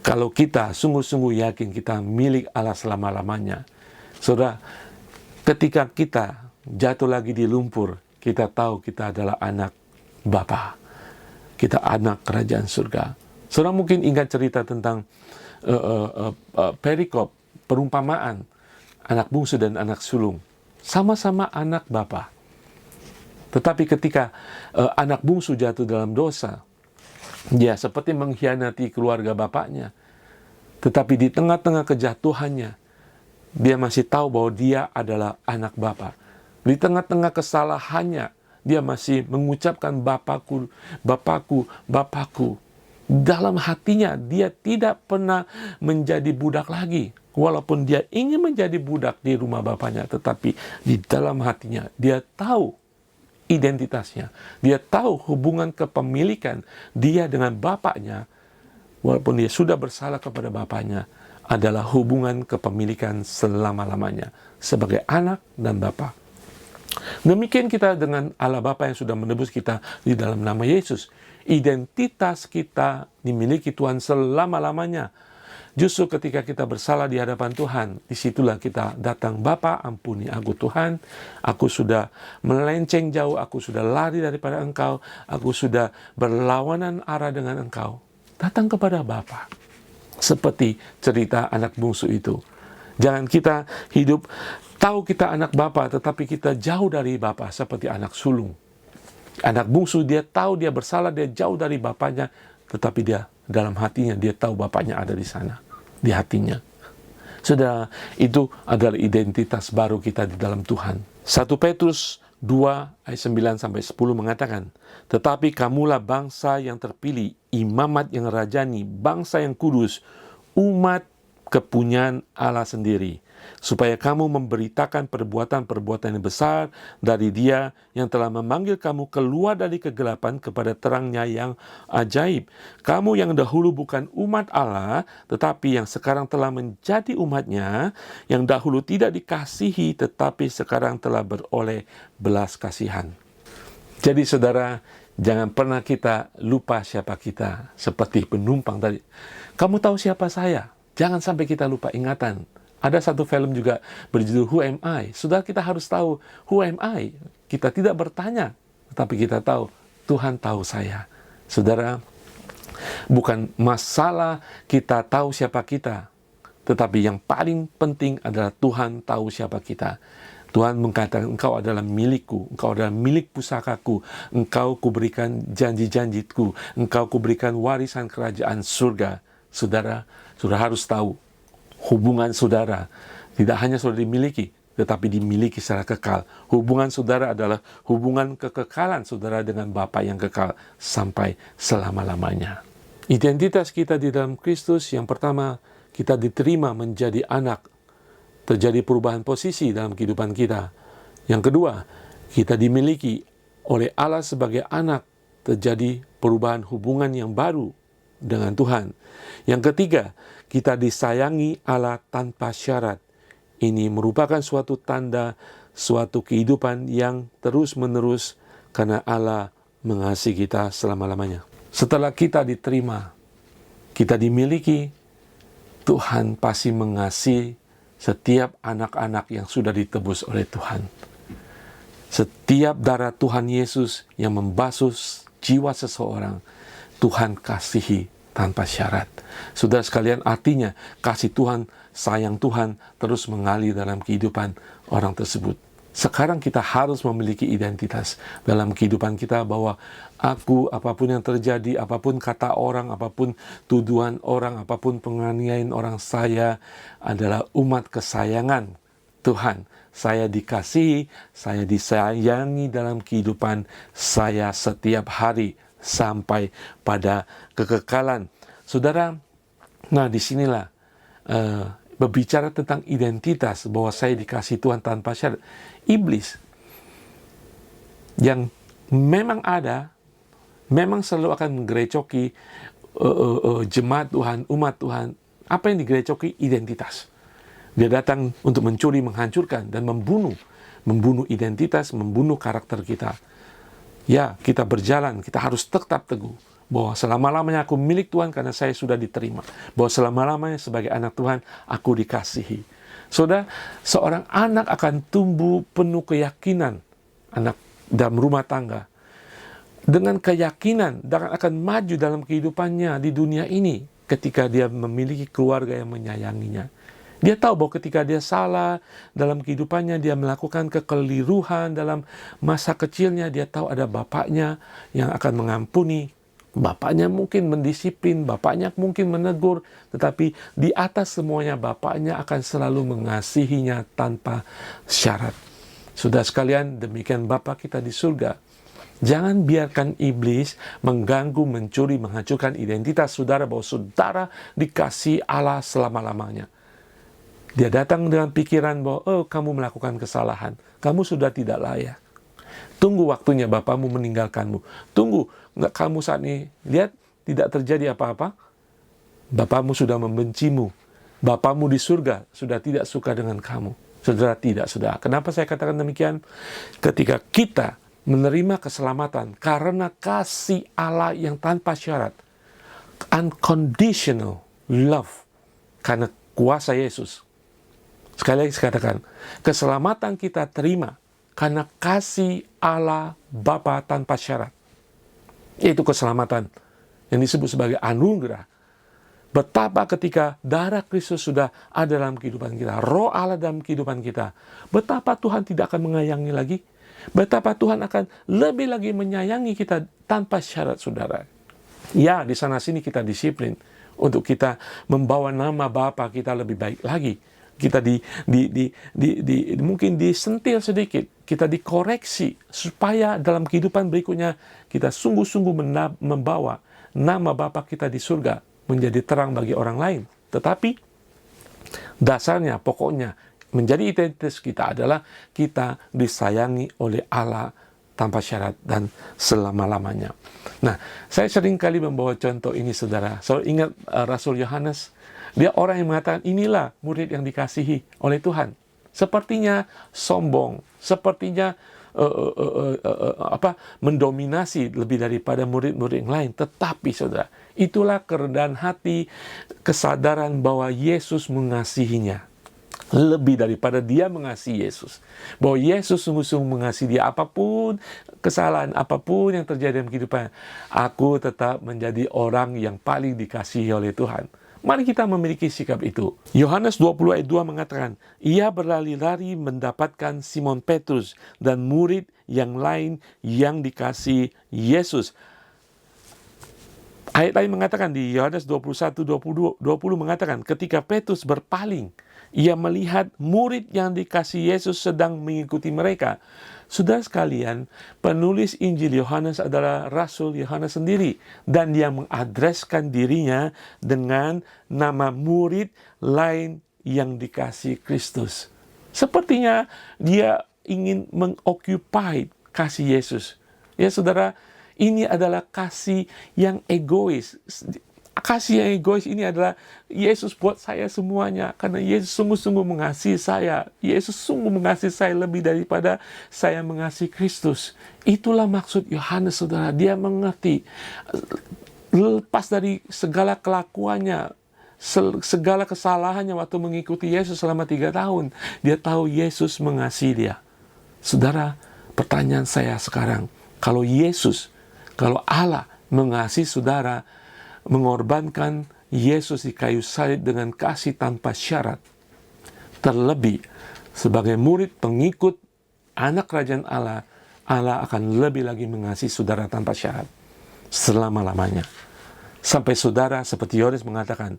kalau kita sungguh-sungguh yakin kita milik Allah selama-lamanya, saudara, ketika kita jatuh lagi di lumpur, kita tahu kita adalah anak Bapa. Kita anak kerajaan surga. Saudara mungkin ingat cerita tentang perikop, perumpamaan anak bungsu dan anak sulung. Sama-sama anak Bapa. Tetapi ketika anak bungsu jatuh dalam dosa, dia seperti mengkhianati keluarga bapaknya. Tetapi di tengah-tengah kejatuhannya, dia masih tahu bahwa dia adalah anak Bapa. Di tengah-tengah kesalahannya, dia masih mengucapkan Bapakku, Bapakku, Bapakku. Dalam hatinya, dia tidak pernah menjadi budak lagi. Walaupun dia ingin menjadi budak di rumah bapaknya, tetapi di dalam hatinya, dia tahu identitasnya. Dia tahu hubungan kepemilikan dia dengan bapaknya. Walaupun dia sudah bersalah kepada bapaknya, adalah hubungan kepemilikan selama-lamanya sebagai anak dan bapa. Demikian kita dengan Allah Bapa yang sudah menebus kita di dalam nama Yesus. Identitas kita dimiliki Tuhan selama-lamanya. Justru ketika kita bersalah di hadapan Tuhan, disitulah kita datang, Bapa, ampuni aku Tuhan, aku sudah melenceng jauh, aku sudah lari daripada Engkau, aku sudah berlawanan arah dengan Engkau. Datang kepada Bapa. Seperti cerita anak bungsu itu. Jangan kita hidup, tahu kita anak Bapa, tetapi kita jauh dari Bapa, seperti anak sulung. Anak bungsu, dia tahu dia bersalah, dia jauh dari bapaknya, tetapi dia dalam hatinya, dia tahu bapaknya ada di sana, di hatinya. Saudara, itu adalah identitas baru kita di dalam Tuhan. 1 Petrus 2 ayat 9-10 mengatakan, tetapi kamulah bangsa yang terpilih, imamat yang rajani, bangsa yang kudus, umat kepunyaan Allah sendiri, supaya kamu memberitakan perbuatan-perbuatan yang besar dari Dia yang telah memanggil kamu keluar dari kegelapan kepada terangnya yang ajaib. Kamu yang dahulu bukan umat Allah, tetapi yang sekarang telah menjadi umatnya, yang dahulu tidak dikasihi, tetapi sekarang telah beroleh belas kasihan. Jadi saudara, jangan pernah kita lupa siapa kita, seperti penumpang tadi. Kamu tahu siapa saya? Jangan sampai kita lupa ingatan. Ada satu film juga berjudul Who Am I? Saudara, kita harus tahu Who am I? Kita tidak bertanya, tetapi kita tahu Tuhan tahu saya. Saudara, bukan masalah kita tahu siapa kita, tetapi yang paling penting adalah Tuhan tahu siapa kita. Tuhan mengatakan, engkau adalah milikku, engkau adalah milik pusakaku, engkau kuberikan janji-janjiku, engkau kuberikan warisan kerajaan surga. Saudara, sudah harus tahu, hubungan saudara tidak hanya sudah dimiliki, tetapi dimiliki secara kekal. Hubungan saudara adalah hubungan kekekalan saudara dengan Bapa yang kekal sampai selama-lamanya. Identitas kita di dalam Kristus, yang pertama, kita diterima menjadi anak. Terjadi perubahan posisi dalam kehidupan kita. Yang kedua, kita dimiliki oleh Allah sebagai anak. Terjadi perubahan hubungan yang baru dengan Tuhan. Yang ketiga, kita disayangi Allah tanpa syarat. Ini merupakan suatu tanda, suatu kehidupan yang terus-menerus karena Allah mengasihi kita selama-lamanya. Setelah kita diterima, kita dimiliki, Tuhan pasti mengasihi setiap anak-anak yang sudah ditebus oleh Tuhan. Setiap darah Tuhan Yesus yang membasuh jiwa seseorang, Tuhan kasihi tanpa syarat. Saudara sekalian, artinya kasih Tuhan, sayang Tuhan terus mengalir dalam kehidupan orang tersebut. Sekarang kita harus memiliki identitas dalam kehidupan kita bahwa aku, apapun yang terjadi, apapun kata orang, apapun tuduhan orang, apapun penganiayaan orang, saya adalah umat kesayangan Tuhan. Saya dikasihi, saya disayangi dalam kehidupan saya setiap hari sampai pada kekekalan. Saudara, nah disinilah berbicara tentang identitas, bahwa saya dikasihi Tuhan tanpa syarat. Iblis yang memang ada, memang selalu akan menggerecoki jemaat Tuhan, umat Tuhan. Apa yang digerecoki? Identitas. Dia datang untuk mencuri, menghancurkan, dan membunuh identitas, membunuh karakter kita. Ya, kita berjalan, kita harus tetap teguh bahwa selama-lamanya aku milik Tuhan karena saya sudah diterima. Bahwa selama-lamanya sebagai anak Tuhan aku dikasihi. Saudara, seorang anak akan tumbuh penuh keyakinan, anak dalam rumah tangga. Dengan keyakinan, dan akan maju dalam kehidupannya di dunia ini ketika dia memiliki keluarga yang menyayanginya. Dia tahu bahwa ketika dia salah dalam kehidupannya, dia melakukan kekeliruan dalam masa kecilnya, dia tahu ada bapaknya yang akan mengampuni. Bapaknya mungkin mendisiplin, bapaknya mungkin menegur, tetapi di atas semuanya bapaknya akan selalu mengasihinya tanpa syarat. Saudara sekalian, demikian Bapa kita di surga. Jangan biarkan iblis mengganggu, mencuri, menghancurkan identitas saudara bahwa saudara dikasihi Allah selama-lamanya. Dia datang dengan pikiran bahwa kamu melakukan kesalahan, kamu sudah tidak layak. Tunggu waktunya Bapamu meninggalkanmu. Tunggu, enggak kamu saat ini lihat tidak terjadi apa-apa. Bapamu sudah membencimu. Bapamu di surga sudah tidak suka dengan kamu. Saudara, tidak, saudara. Kenapa saya katakan demikian? Ketika kita menerima keselamatan karena kasih Allah yang tanpa syarat, unconditional love, karena kuasa Yesus. Sekali lagi saya katakan, keselamatan kita terima karena kasih Allah Bapa tanpa syarat. Itu keselamatan yang disebut sebagai anugerah. Betapa ketika darah Kristus sudah ada dalam kehidupan kita, roh Allah dalam kehidupan kita, betapa Tuhan tidak akan menyayangi lagi, betapa Tuhan akan lebih lagi menyayangi kita tanpa syarat, saudara. Ya, di sana-sini kita disiplin untuk kita membawa nama Bapa kita lebih baik lagi. Kita mungkin disentil sedikit, kita dikoreksi supaya dalam kehidupan berikutnya kita sungguh-sungguh membawa nama Bapa kita di surga menjadi terang bagi orang lain. Tetapi dasarnya, pokoknya menjadi identitas kita adalah kita disayangi oleh Allah tanpa syarat dan selama-lamanya. Nah, saya sering kali membawa contoh ini, saudara. So, ingat Rasul Yohanes, dia orang yang mengatakan, inilah murid yang dikasihi oleh Tuhan. Sepertinya sombong, sepertinya mendominasi lebih daripada murid-murid yang lain. Tetapi, saudara, itulah kerendahan hati, kesadaran bahwa Yesus mengasihinya lebih daripada dia mengasihi Yesus. Bahwa Yesus sungguh-sungguh mengasihi dia, apapun kesalahan, apapun yang terjadi dalam kehidupan, aku tetap menjadi orang yang paling dikasihi oleh Tuhan. Mari kita memiliki sikap itu. Yohanes 20 ayat 2 mengatakan, ia berlari-lari mendapatkan Simon Petrus dan murid yang lain yang dikasihi Yesus. Ayat lain mengatakan di Yohanes 21-20 mengatakan, ketika Petrus berpaling, ia melihat murid yang dikasihi Yesus sedang mengikuti mereka. Saudara sekalian, penulis Injil Yohanes adalah Rasul Yohanes sendiri. Dan dia mengadreskan dirinya dengan nama murid lain yang dikasihi Kristus. Sepertinya dia ingin mengoccupy kasih Yesus. Ya saudara, ini adalah kasih yang egois. Kasih yang egois ini adalah Yesus buat saya semuanya. Karena Yesus sungguh-sungguh mengasihi saya. Yesus sungguh mengasihi saya lebih daripada saya mengasihi Kristus. Itulah maksud Yohanes, saudara. Dia mengerti. Lepas dari segala kelakuannya, segala kesalahannya waktu mengikuti Yesus selama 3 tahun. Dia tahu Yesus mengasihi dia. Saudara, pertanyaan saya sekarang. Kalau Allah mengasihi saudara, mengorbankan Yesus di kayu salib dengan kasih tanpa syarat, terlebih sebagai murid pengikut anak kerajaan Allah, Allah akan lebih lagi mengasihi saudara tanpa syarat selama-lamanya. Sampai saudara seperti Yohanes mengatakan,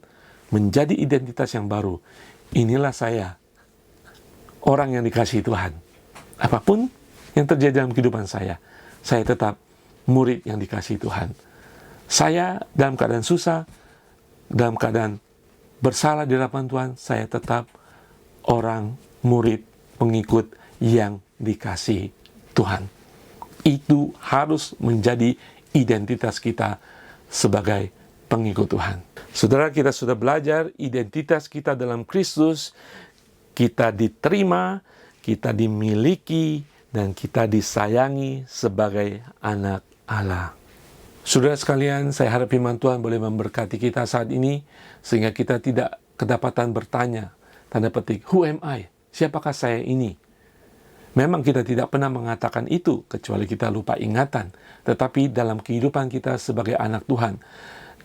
menjadi identitas yang baru. Inilah saya, orang yang dikasihi Tuhan. Apapun yang terjadi dalam kehidupan saya tetap murid yang dikasihi Tuhan. Saya dalam keadaan susah, dalam keadaan bersalah di hadapan Tuhan, saya tetap orang murid pengikut yang dikasihi Tuhan. Itu harus menjadi identitas kita sebagai pengikut Tuhan. Saudara, kita sudah belajar identitas kita dalam Kristus, kita diterima, kita dimiliki, dan kita disayangi sebagai anak Allah. Saudara sekalian, saya harap firman Tuhan boleh memberkati kita saat ini, sehingga kita tidak kedapatan bertanya, tanda petik, who am I? Siapakah saya ini? Memang kita tidak pernah mengatakan itu, kecuali kita lupa ingatan. Tetapi dalam kehidupan kita sebagai anak Tuhan,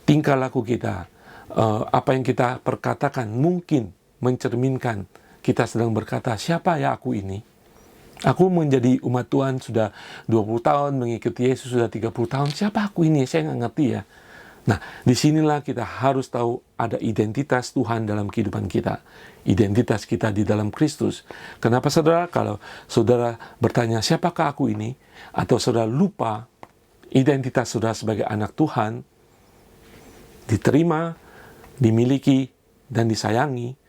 tingkah laku kita, apa yang kita perkatakan mungkin mencerminkan kita sedang berkata, siapa ya aku ini? Aku menjadi umat Tuhan sudah 20 tahun, mengikuti Yesus sudah 30 tahun. Siapa aku ini? Saya nggak ngerti ya. Nah, disinilah kita harus tahu ada identitas Tuhan dalam kehidupan kita. Identitas kita di dalam Kristus. Kenapa saudara? Kalau saudara bertanya, siapakah aku ini? Atau saudara lupa identitas saudara sebagai anak Tuhan, diterima, dimiliki, dan disayangi,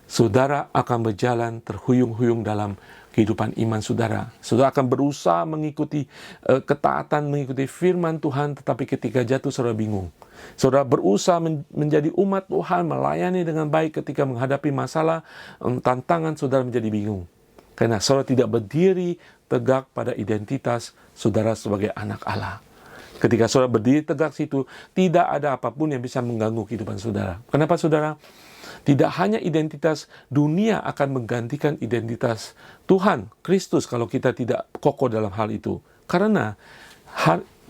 saudara akan berjalan terhuyung-huyung dalam kehidupan iman saudara. Saudara akan berusaha mengikuti ketaatan, mengikuti firman Tuhan, tetapi ketika jatuh saudara bingung. Saudara berusaha menjadi umat Tuhan, melayani dengan baik, ketika menghadapi masalah, tantangan, saudara menjadi bingung. Karena saudara tidak berdiri tegak pada identitas saudara sebagai anak Allah. Ketika saudara berdiri tegak situ, tidak ada apapun yang bisa mengganggu kehidupan saudara. Kenapa saudara? Tidak hanya identitas dunia akan menggantikan identitas Tuhan, Kristus, kalau kita tidak kokoh dalam hal itu. Karena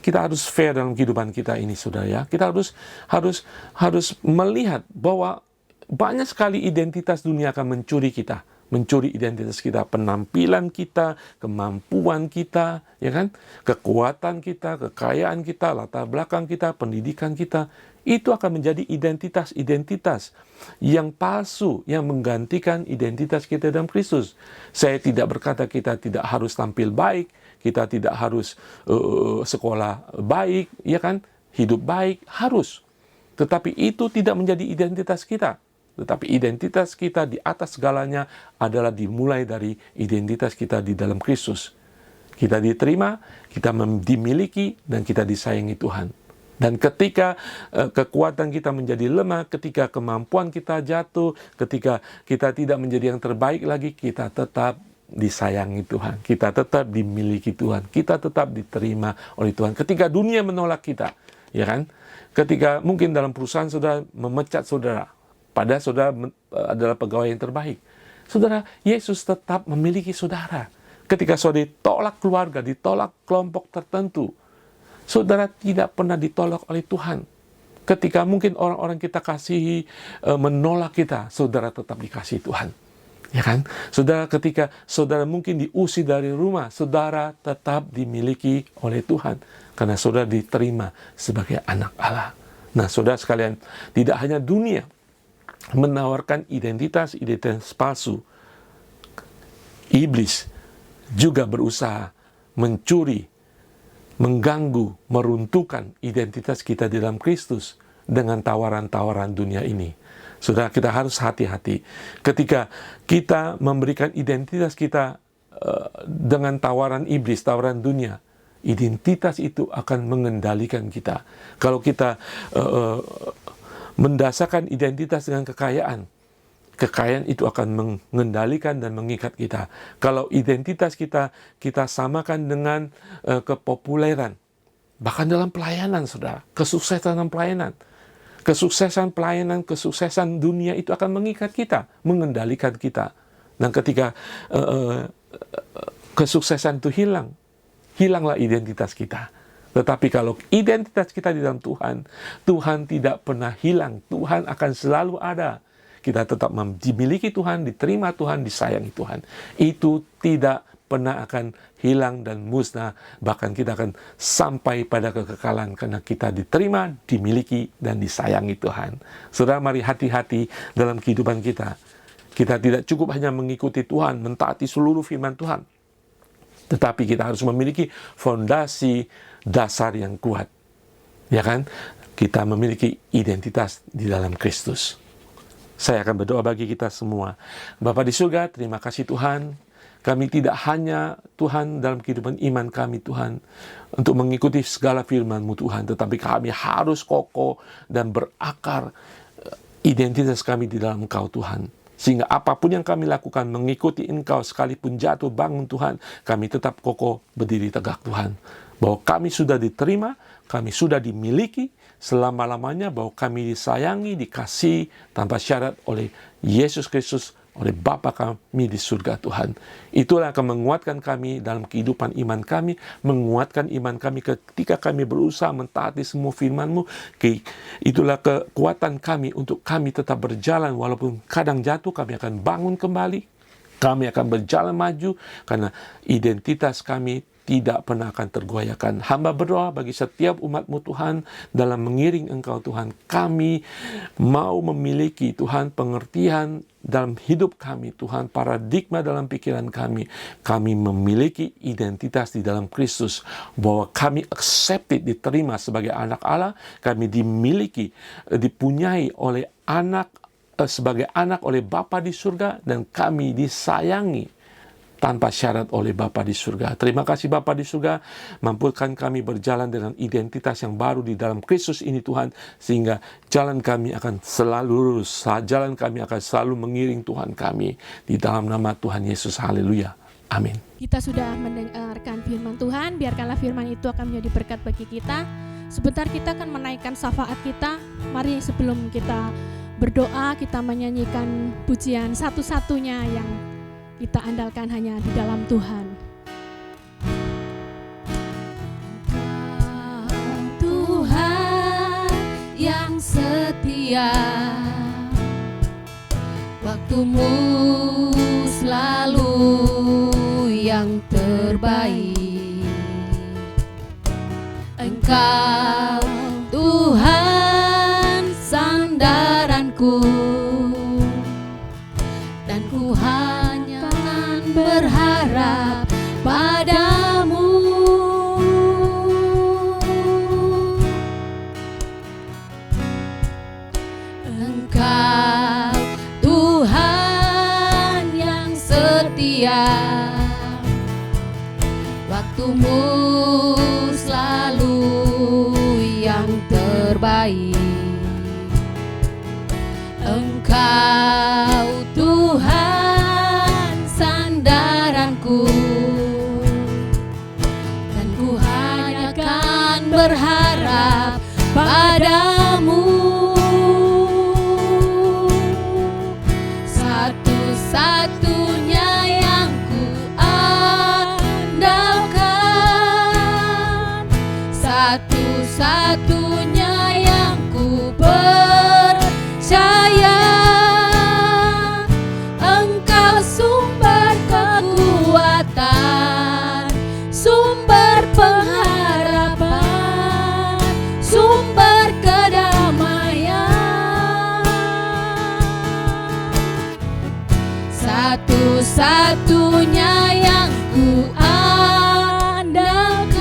kita harus fair dalam kehidupan kita ini, saudara ya. Kita harus melihat bahwa banyak sekali identitas dunia akan mencuri kita. Mencuri identitas kita, penampilan kita, kemampuan kita, ya kan? Kekuatan kita, kekayaan kita, latar belakang kita, pendidikan kita. Itu akan menjadi identitas-identitas yang palsu, yang menggantikan identitas kita dalam Kristus. Saya tidak berkata kita tidak harus tampil baik, kita tidak harus sekolah baik, ya kan? Hidup baik, harus. Tetapi itu tidak menjadi identitas kita. Tetapi identitas kita di atas segalanya adalah dimulai dari identitas kita di dalam Kristus. Kita diterima, kita dimiliki, dan kita disayangi Tuhan. Dan ketika kekuatan kita menjadi lemah, ketika kemampuan kita jatuh, ketika kita tidak menjadi yang terbaik lagi, kita tetap disayangi Tuhan. Kita tetap dimiliki Tuhan. Kita tetap diterima oleh Tuhan. Ketika dunia menolak kita, ya kan? Ketika mungkin dalam perusahaan saudara memecat saudara, padahal saudara adalah pegawai yang terbaik. Saudara, Yesus tetap memiliki saudara. Ketika saudara ditolak keluarga, ditolak kelompok tertentu, saudara tidak pernah ditolak oleh Tuhan. Ketika mungkin orang-orang kita kasihi menolak kita, saudara tetap dikasihi Tuhan. Ya kan? Saudara, ketika saudara mungkin diusir dari rumah, saudara tetap dimiliki oleh Tuhan. Karena saudara diterima sebagai anak Allah. Nah, saudara sekalian, tidak hanya dunia menawarkan identitas palsu. Iblis juga berusaha mencuri, mengganggu, meruntuhkan identitas kita di dalam Kristus dengan tawaran-tawaran dunia ini. Saudara, kita harus hati-hati ketika kita memberikan identitas kita dengan tawaran iblis, tawaran dunia. Identitas itu akan mengendalikan kita. Kalau kita mendasarkan identitas dengan kekayaan, kekayaan itu akan mengendalikan dan mengikat kita. Kalau identitas kita samakan dengan kepopuleran, bahkan dalam pelayanan, saudara, kesuksesan dalam pelayanan, kesuksesan dunia itu akan mengikat kita, mengendalikan kita. Dan ketika kesuksesan itu hilanglah identitas kita. Tetapi kalau identitas kita di dalam Tuhan, Tuhan tidak pernah hilang. Tuhan akan selalu ada. Kita tetap dimiliki Tuhan, diterima Tuhan, disayangi Tuhan. Itu tidak pernah akan hilang dan musnah. Bahkan kita akan sampai pada kekekalan karena kita diterima, dimiliki, dan disayangi Tuhan. Saudara, mari hati-hati dalam kehidupan kita. Kita tidak cukup hanya mengikuti Tuhan, mentaati seluruh firman Tuhan. Tetapi kita harus memiliki fondasi dasar yang kuat. Ya kan? Kita memiliki identitas di dalam Kristus. Saya akan berdoa bagi kita semua. Bapa di surga, terima kasih Tuhan. Kami tidak hanya Tuhan dalam kehidupan iman kami Tuhan, untuk mengikuti segala firman-Mu Tuhan, tetapi kami harus kokoh dan berakar identitas kami di dalam Engkau Tuhan. Sehingga apapun yang kami lakukan mengikuti Engkau, sekalipun jatuh bangun Tuhan, kami tetap kokoh berdiri tegak Tuhan. Bahwa kami sudah diterima, kami sudah dimiliki selama-lamanya, bahwa kami disayangi, dikasihi tanpa syarat oleh Yesus Kristus, oleh Bapa kami di surga Tuhan. Itulah akan menguatkan kami dalam kehidupan iman kami, menguatkan iman kami ketika kami berusaha mentaati semua firman-Mu. Itulah kekuatan kami untuk kami tetap berjalan, walaupun kadang jatuh, kami akan bangun kembali. Kami akan berjalan maju, karena identitas kami tidak pernah akan tergoyahkan. Hamba berdoa bagi setiap umat-Mu Tuhan, dalam mengiring Engkau Tuhan, kami mau memiliki Tuhan pengertian dalam hidup kami Tuhan, paradigma dalam pikiran kami. Kami memiliki identitas di dalam Kristus, bahwa kami accepted, diterima sebagai anak Allah, kami dimiliki, dipunyai oleh sebagai anak oleh Bapa di surga, dan kami disayangi tanpa syarat oleh Bapa di surga. Terima kasih Bapa di surga, mampukan kami berjalan dengan identitas yang baru di dalam Kristus ini Tuhan, sehingga jalan kami akan selalu lurus, jalan kami akan selalu mengiring Tuhan kami. Di dalam nama Tuhan Yesus, haleluya, amin. Kita sudah mendengarkan firman Tuhan, biarkanlah firman itu akan menjadi berkat bagi kita. Sebentar kita akan menaikkan syafaat kita. Mari sebelum kita berdoa, kita menyanyikan pujian satu-satunya yang kita andalkan hanya di dalam Tuhan. Tuhan yang setia, waktumu selalu yang terbaik. Engkau Tuhan sandaranku, dan ku hanya akan berharap padamu. Engkau Tuhan yang setia, waktumu selalu yang terbaik. Engkau Tuhan sandaranku, dan ku hanya akan berharap padamu. Satu-satunya yang ku andalkan, satu-satunya yang ku percaya. Engkau sumber kekuatan, sumber pengharapan, sumber kedamaian. Satu-satunya yang ku andalkan,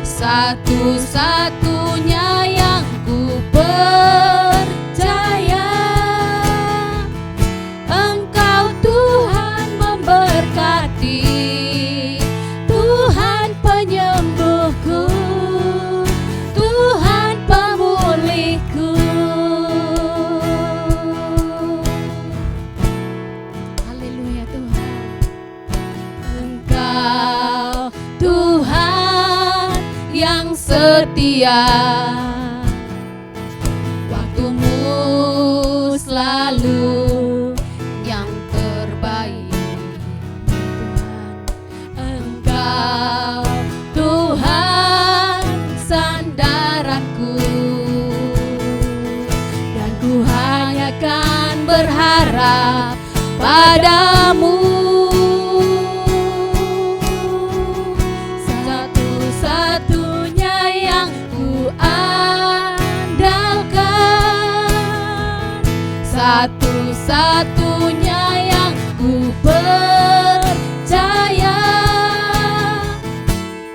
satu-satunya yang ku percaya. Engkau Tuhan memberkati, Tuhan penyembuhku, Tuhan pemulihku. Haleluya Tuhan. Engkau Tuhan yang setia, waktumu selalu yang terbaik. Engkau Tuhan sandaranku, dan ku hanya akan berharap padamu. Satu-satunya yang ku andalkan, satu-satunya yang ku percaya.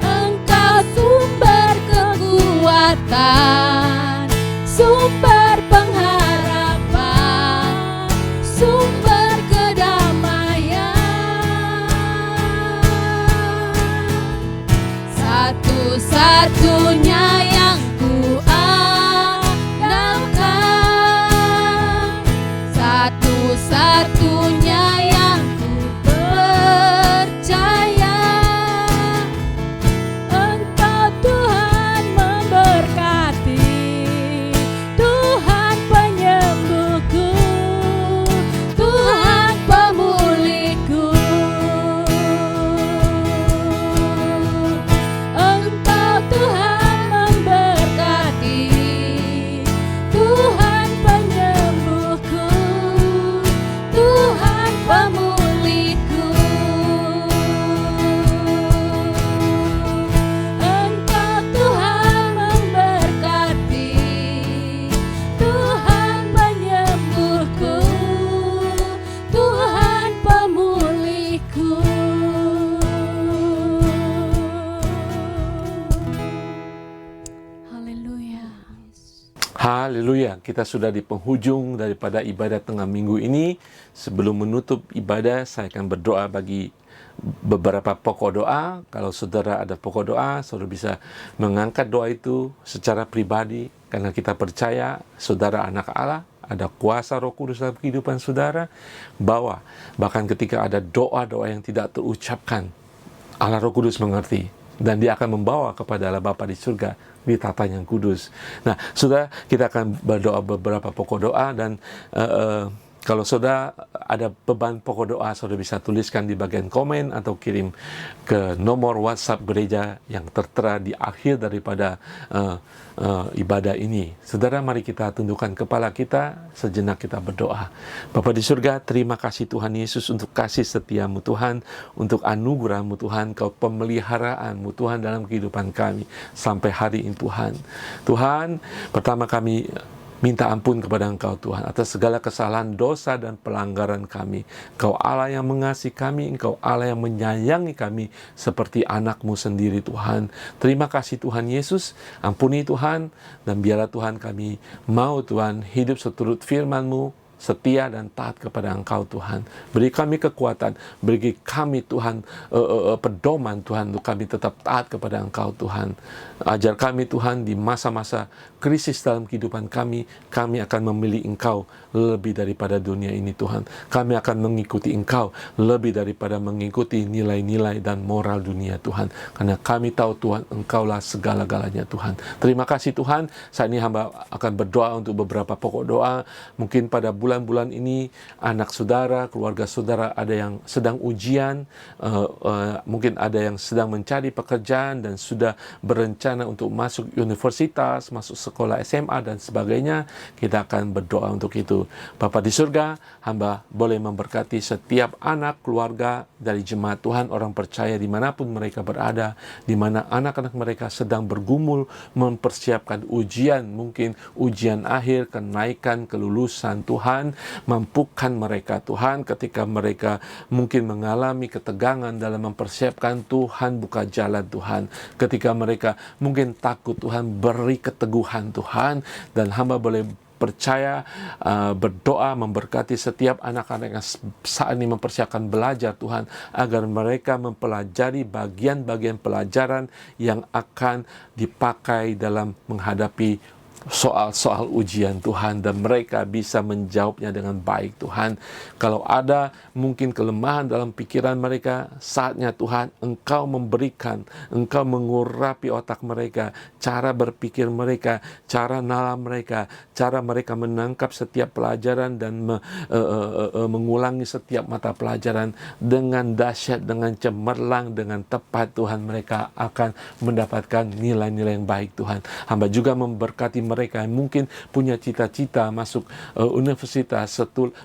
Engkau sumber kekuatan, sumber pengharapan, sumber kedamaian. Satu-satunya yang ku andalkan, satu-satunya yang ku percaya. Engkau Tuhan memberkati, Tuhan penyembuhku, Tuhan pemulihku. Engkau Tuhan memberkati, Haleluya, kita sudah di penghujung daripada ibadah tengah minggu ini. Sebelum menutup ibadah, saya akan berdoa bagi beberapa pokok doa. Kalau saudara ada pokok doa, saudara bisa mengangkat doa itu secara pribadi, karena kita percaya saudara anak Allah, ada kuasa Roh Kudus dalam kehidupan saudara. Bahkan ketika ada doa-doa yang tidak terucapkan, Allah Roh Kudus mengerti, dan Dia akan membawa kepada Allah Bapa di surga di tata yang kudus. Nah, saudara, kita akan berdoa beberapa pokok doa, dan kalau saudara ada beban pokok doa, saudara bisa tuliskan di bagian komen atau kirim ke nomor WhatsApp gereja yang tertera di akhir daripada ibadah ini. Saudara, mari kita tundukkan kepala kita, sejenak kita berdoa. Bapa di surga, terima kasih Tuhan Yesus untuk kasih setiamu Tuhan, untuk anugerahmu Tuhan, Kau pemeliharaanmu Tuhan dalam kehidupan kami sampai hari ini Tuhan. Tuhan, pertama kami minta ampun kepada Engkau Tuhan atas segala kesalahan, dosa dan pelanggaran kami. Engkau Allah yang mengasihi kami, Engkau Allah yang menyayangi kami seperti anak-Mu sendiri Tuhan. Terima kasih Tuhan Yesus, ampuni Tuhan, dan biarlah Tuhan kami mau Tuhan hidup seturut firman-Mu, setia dan taat kepada Engkau Tuhan. Beri kami kekuatan, beri kami Tuhan pedoman Tuhan untuk kami tetap taat kepada Engkau Tuhan. Ajar kami Tuhan di masa-masa krisis dalam kehidupan kami akan memilih Engkau lebih daripada dunia ini Tuhan. Kami akan mengikuti Engkau lebih daripada mengikuti nilai-nilai dan moral dunia Tuhan. Karena kami tahu Tuhan, Engkaulah segala-galanya Tuhan. Terima kasih Tuhan. Saat ini hamba akan berdoa untuk beberapa pokok doa. Mungkin pada bulan-bulan ini anak saudara, keluarga saudara ada yang sedang ujian, mungkin ada yang sedang mencari pekerjaan dan sudah berencana untuk masuk universitas, masuk sekolah SMA dan sebagainya. Kita akan berdoa untuk itu. Bapa di surga, hamba boleh memberkati setiap anak keluarga dari jemaat Tuhan, orang percaya dimanapun mereka berada, di mana anak-anak mereka sedang bergumul mempersiapkan ujian, mungkin ujian akhir, kenaikan, kelulusan Tuhan. Mampukan mereka Tuhan ketika mereka mungkin mengalami ketegangan dalam mempersiapkan, Tuhan buka jalan Tuhan. Ketika mereka mungkin takut, Tuhan beri keteguhan Tuhan. Dan hamba boleh percaya, berdoa, memberkati setiap anak-anak yang saat ini mempersiapkan belajar Tuhan, agar mereka mempelajari bagian-bagian pelajaran yang akan dipakai dalam menghadapi soal-soal ujian Tuhan, dan mereka bisa menjawabnya dengan baik Tuhan. Kalau ada mungkin kelemahan dalam pikiran mereka, saatnya Tuhan Engkau memberikan, Engkau mengurapi otak mereka, cara berpikir mereka, cara nalar mereka, cara mereka menangkap setiap pelajaran dan mengulangi setiap mata pelajaran dengan dahsyat, dengan cemerlang, dengan tepat Tuhan. Mereka akan mendapatkan nilai-nilai yang baik Tuhan. Hamba juga memberkati mereka yang mungkin punya cita-cita masuk universitas,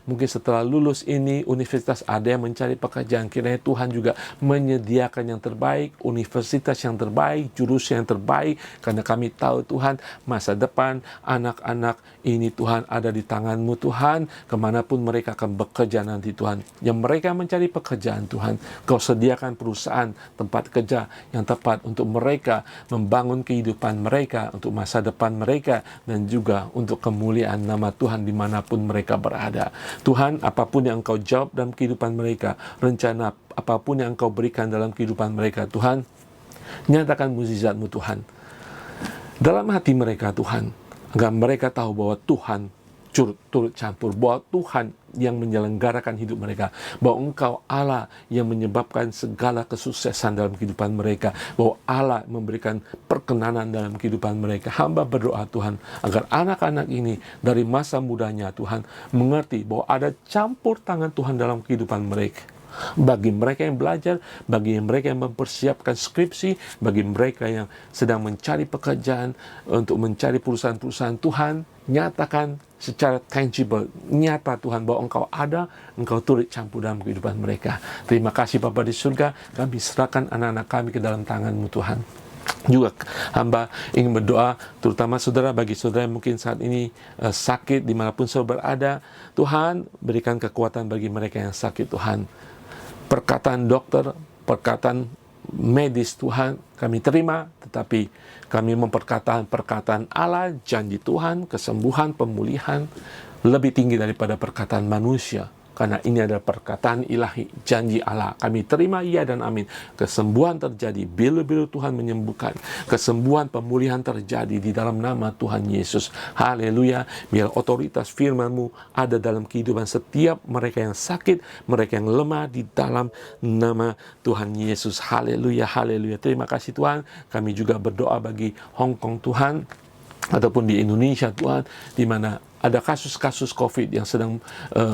mungkin setelah lulus ini universitas ada yang mencari pekerjaan. Kiranya Tuhan juga menyediakan yang terbaik, universitas yang terbaik, jurusan yang terbaik, karena kami tahu Tuhan masa depan anak-anak ini Tuhan ada di tangan-Mu Tuhan. Kemanapun mereka akan bekerja nanti Tuhan, yang mereka mencari pekerjaan Tuhan, Kau sediakan perusahaan, tempat kerja yang tepat untuk mereka membangun kehidupan mereka, untuk masa depan mereka, dan juga untuk kemuliaan nama Tuhan dimanapun mereka berada. Tuhan, apapun yang Engkau jawab dalam kehidupan mereka, rencana apapun yang Engkau berikan dalam kehidupan mereka Tuhan, nyatakan mukjizat-Mu Tuhan dalam hati mereka Tuhan, agar mereka tahu bahwa Tuhan turut campur, bahwa Tuhan yang menyelenggarakan hidup mereka, bahwa Engkau Allah yang menyebabkan segala kesuksesan dalam kehidupan mereka, bahwa Allah memberikan perkenanan dalam kehidupan mereka. Hamba berdoa Tuhan, agar anak-anak ini dari masa mudanya Tuhan mengerti bahwa ada campur tangan Tuhan dalam kehidupan mereka. Bagi mereka yang belajar, bagi mereka yang mempersiapkan skripsi, bagi mereka yang sedang mencari pekerjaan, untuk mencari perusahaan-perusahaan, Tuhan nyatakan secara tangible, nyata Tuhan, bahwa Engkau ada, Engkau turut campur dalam kehidupan mereka. Terima kasih Bapa di surga, kami serahkan anak-anak kami ke dalam tangan-Mu Tuhan. Juga hamba ingin berdoa terutama saudara, bagi saudara yang mungkin saat ini sakit dimanapun saudara berada. Tuhan berikan kekuatan bagi mereka yang sakit Tuhan. Perkataan dokter, perkataan medis Tuhan kami terima, tetapi kami memperkataan perkataan Allah, janji Tuhan, kesembuhan, pemulihan lebih tinggi daripada perkataan manusia. Karena ini adalah perkataan ilahi, janji Allah. Kami terima ya dan amin. Kesembuhan terjadi, bilu-bilu Tuhan menyembuhkan. Kesembuhan, pemulihan terjadi di dalam nama Tuhan Yesus. Haleluya. Biar otoritas firman-Mu ada dalam kehidupan setiap mereka yang sakit, mereka yang lemah di dalam nama Tuhan Yesus. Haleluya, haleluya. Terima kasih Tuhan. Kami juga berdoa bagi Hong Kong Tuhan, ataupun di Indonesia Tuhan, di mana ada kasus-kasus COVID yang sedang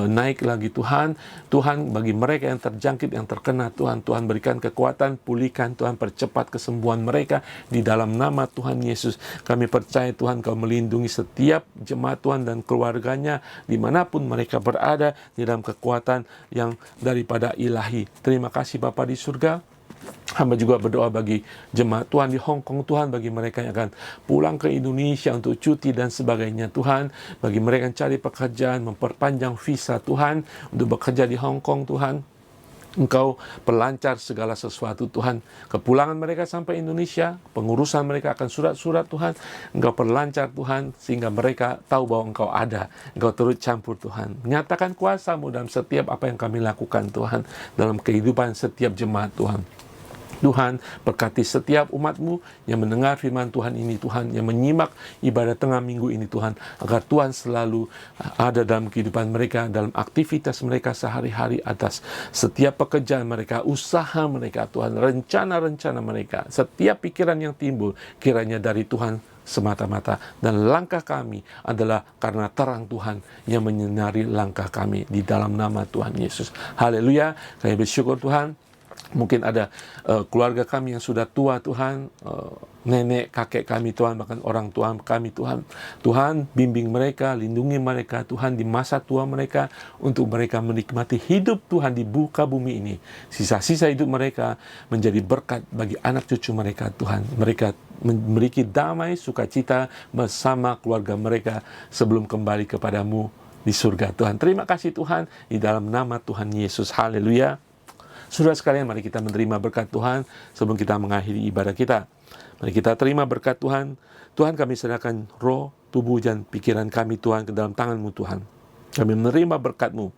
naik lagi Tuhan. Tuhan, bagi mereka yang terjangkit, yang terkena Tuhan, Tuhan berikan kekuatan, pulihkan Tuhan, percepat kesembuhan mereka di dalam nama Tuhan Yesus. Kami percaya Tuhan Kau melindungi setiap jemaat Tuhan dan keluarganya dimanapun mereka berada di dalam kekuatan yang daripada ilahi. Terima kasih Bapa di surga. Hamba juga berdoa bagi jemaat Tuhan di Hong Kong Tuhan, bagi mereka yang akan pulang ke Indonesia untuk cuti dan sebagainya Tuhan, bagi mereka yang cari pekerjaan, memperpanjang visa Tuhan untuk bekerja di Hong Kong Tuhan. Engkau perlancar segala sesuatu Tuhan. Kepulangan mereka sampai Indonesia, pengurusan mereka akan surat-surat Tuhan, Engkau perlancar Tuhan, sehingga mereka tahu bahwa Engkau ada. Engkau turut campur Tuhan. Menyatakan kuasa-Mu dalam setiap apa yang kami lakukan Tuhan, dalam kehidupan setiap jemaat Tuhan. Tuhan, berkati setiap umat-Mu yang mendengar firman Tuhan ini Tuhan, yang menyimak ibadah tengah minggu ini Tuhan, agar Tuhan selalu ada dalam kehidupan mereka, dalam aktivitas mereka sehari-hari, atas setiap pekerjaan mereka, usaha mereka Tuhan, rencana-rencana mereka, setiap pikiran yang timbul kiranya dari Tuhan semata-mata, dan langkah kami adalah karena terang Tuhan yang menyinari langkah kami di dalam nama Tuhan Yesus. Haleluya. Kami bersyukur Tuhan. Mungkin ada keluarga kami yang sudah tua Tuhan, nenek, kakek kami Tuhan, bahkan orang tua kami Tuhan. Tuhan, bimbing mereka, lindungi mereka Tuhan di masa tua mereka, untuk mereka menikmati hidup Tuhan di muka bumi ini. Sisa-sisa hidup mereka menjadi berkat bagi anak cucu mereka Tuhan. Mereka memiliki damai, sukacita bersama keluarga mereka sebelum kembali kepadamu di surga Tuhan. Terima kasih Tuhan, di dalam nama Tuhan Yesus. Haleluya. Saudara sekalian, mari kita menerima berkat Tuhan sebelum kita mengakhiri ibadah kita. Mari kita terima berkat Tuhan. Tuhan, kami serahkan roh, tubuh, dan pikiran kami Tuhan ke dalam tangan-Mu Tuhan. Kami menerima berkat-Mu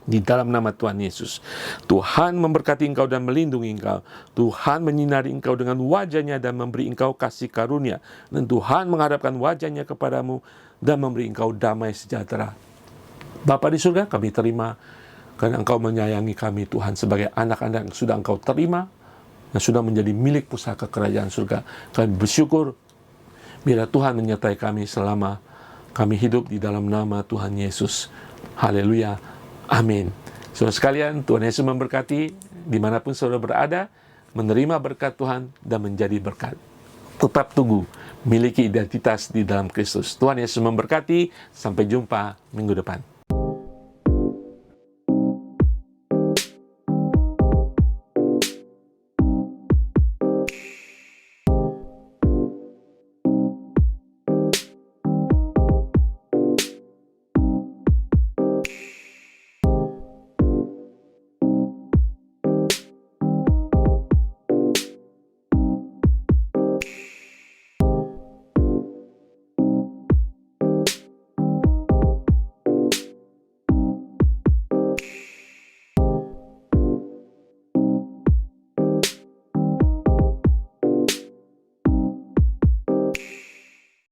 di dalam nama Tuhan Yesus. Tuhan memberkati engkau dan melindungi engkau. Tuhan menyinari engkau dengan wajah-Nya dan memberi engkau kasih karunia. Dan Tuhan menghadapkan wajah-Nya kepadamu dan memberi engkau damai sejahtera. Bapa di surga, kami terima karena Engkau menyayangi kami Tuhan sebagai anak-anak yang sudah Engkau terima, yang sudah menjadi milik pusaka kerajaan surga. Kami bersyukur bila Tuhan menyertai kami selama kami hidup di dalam nama Tuhan Yesus. Haleluya. Amin. Saudara sekalian, Tuhan Yesus memberkati dimanapun saudara berada, menerima berkat Tuhan dan menjadi berkat. Tetap tunggu, miliki identitas di dalam Kristus. Tuhan Yesus memberkati. Sampai jumpa minggu depan.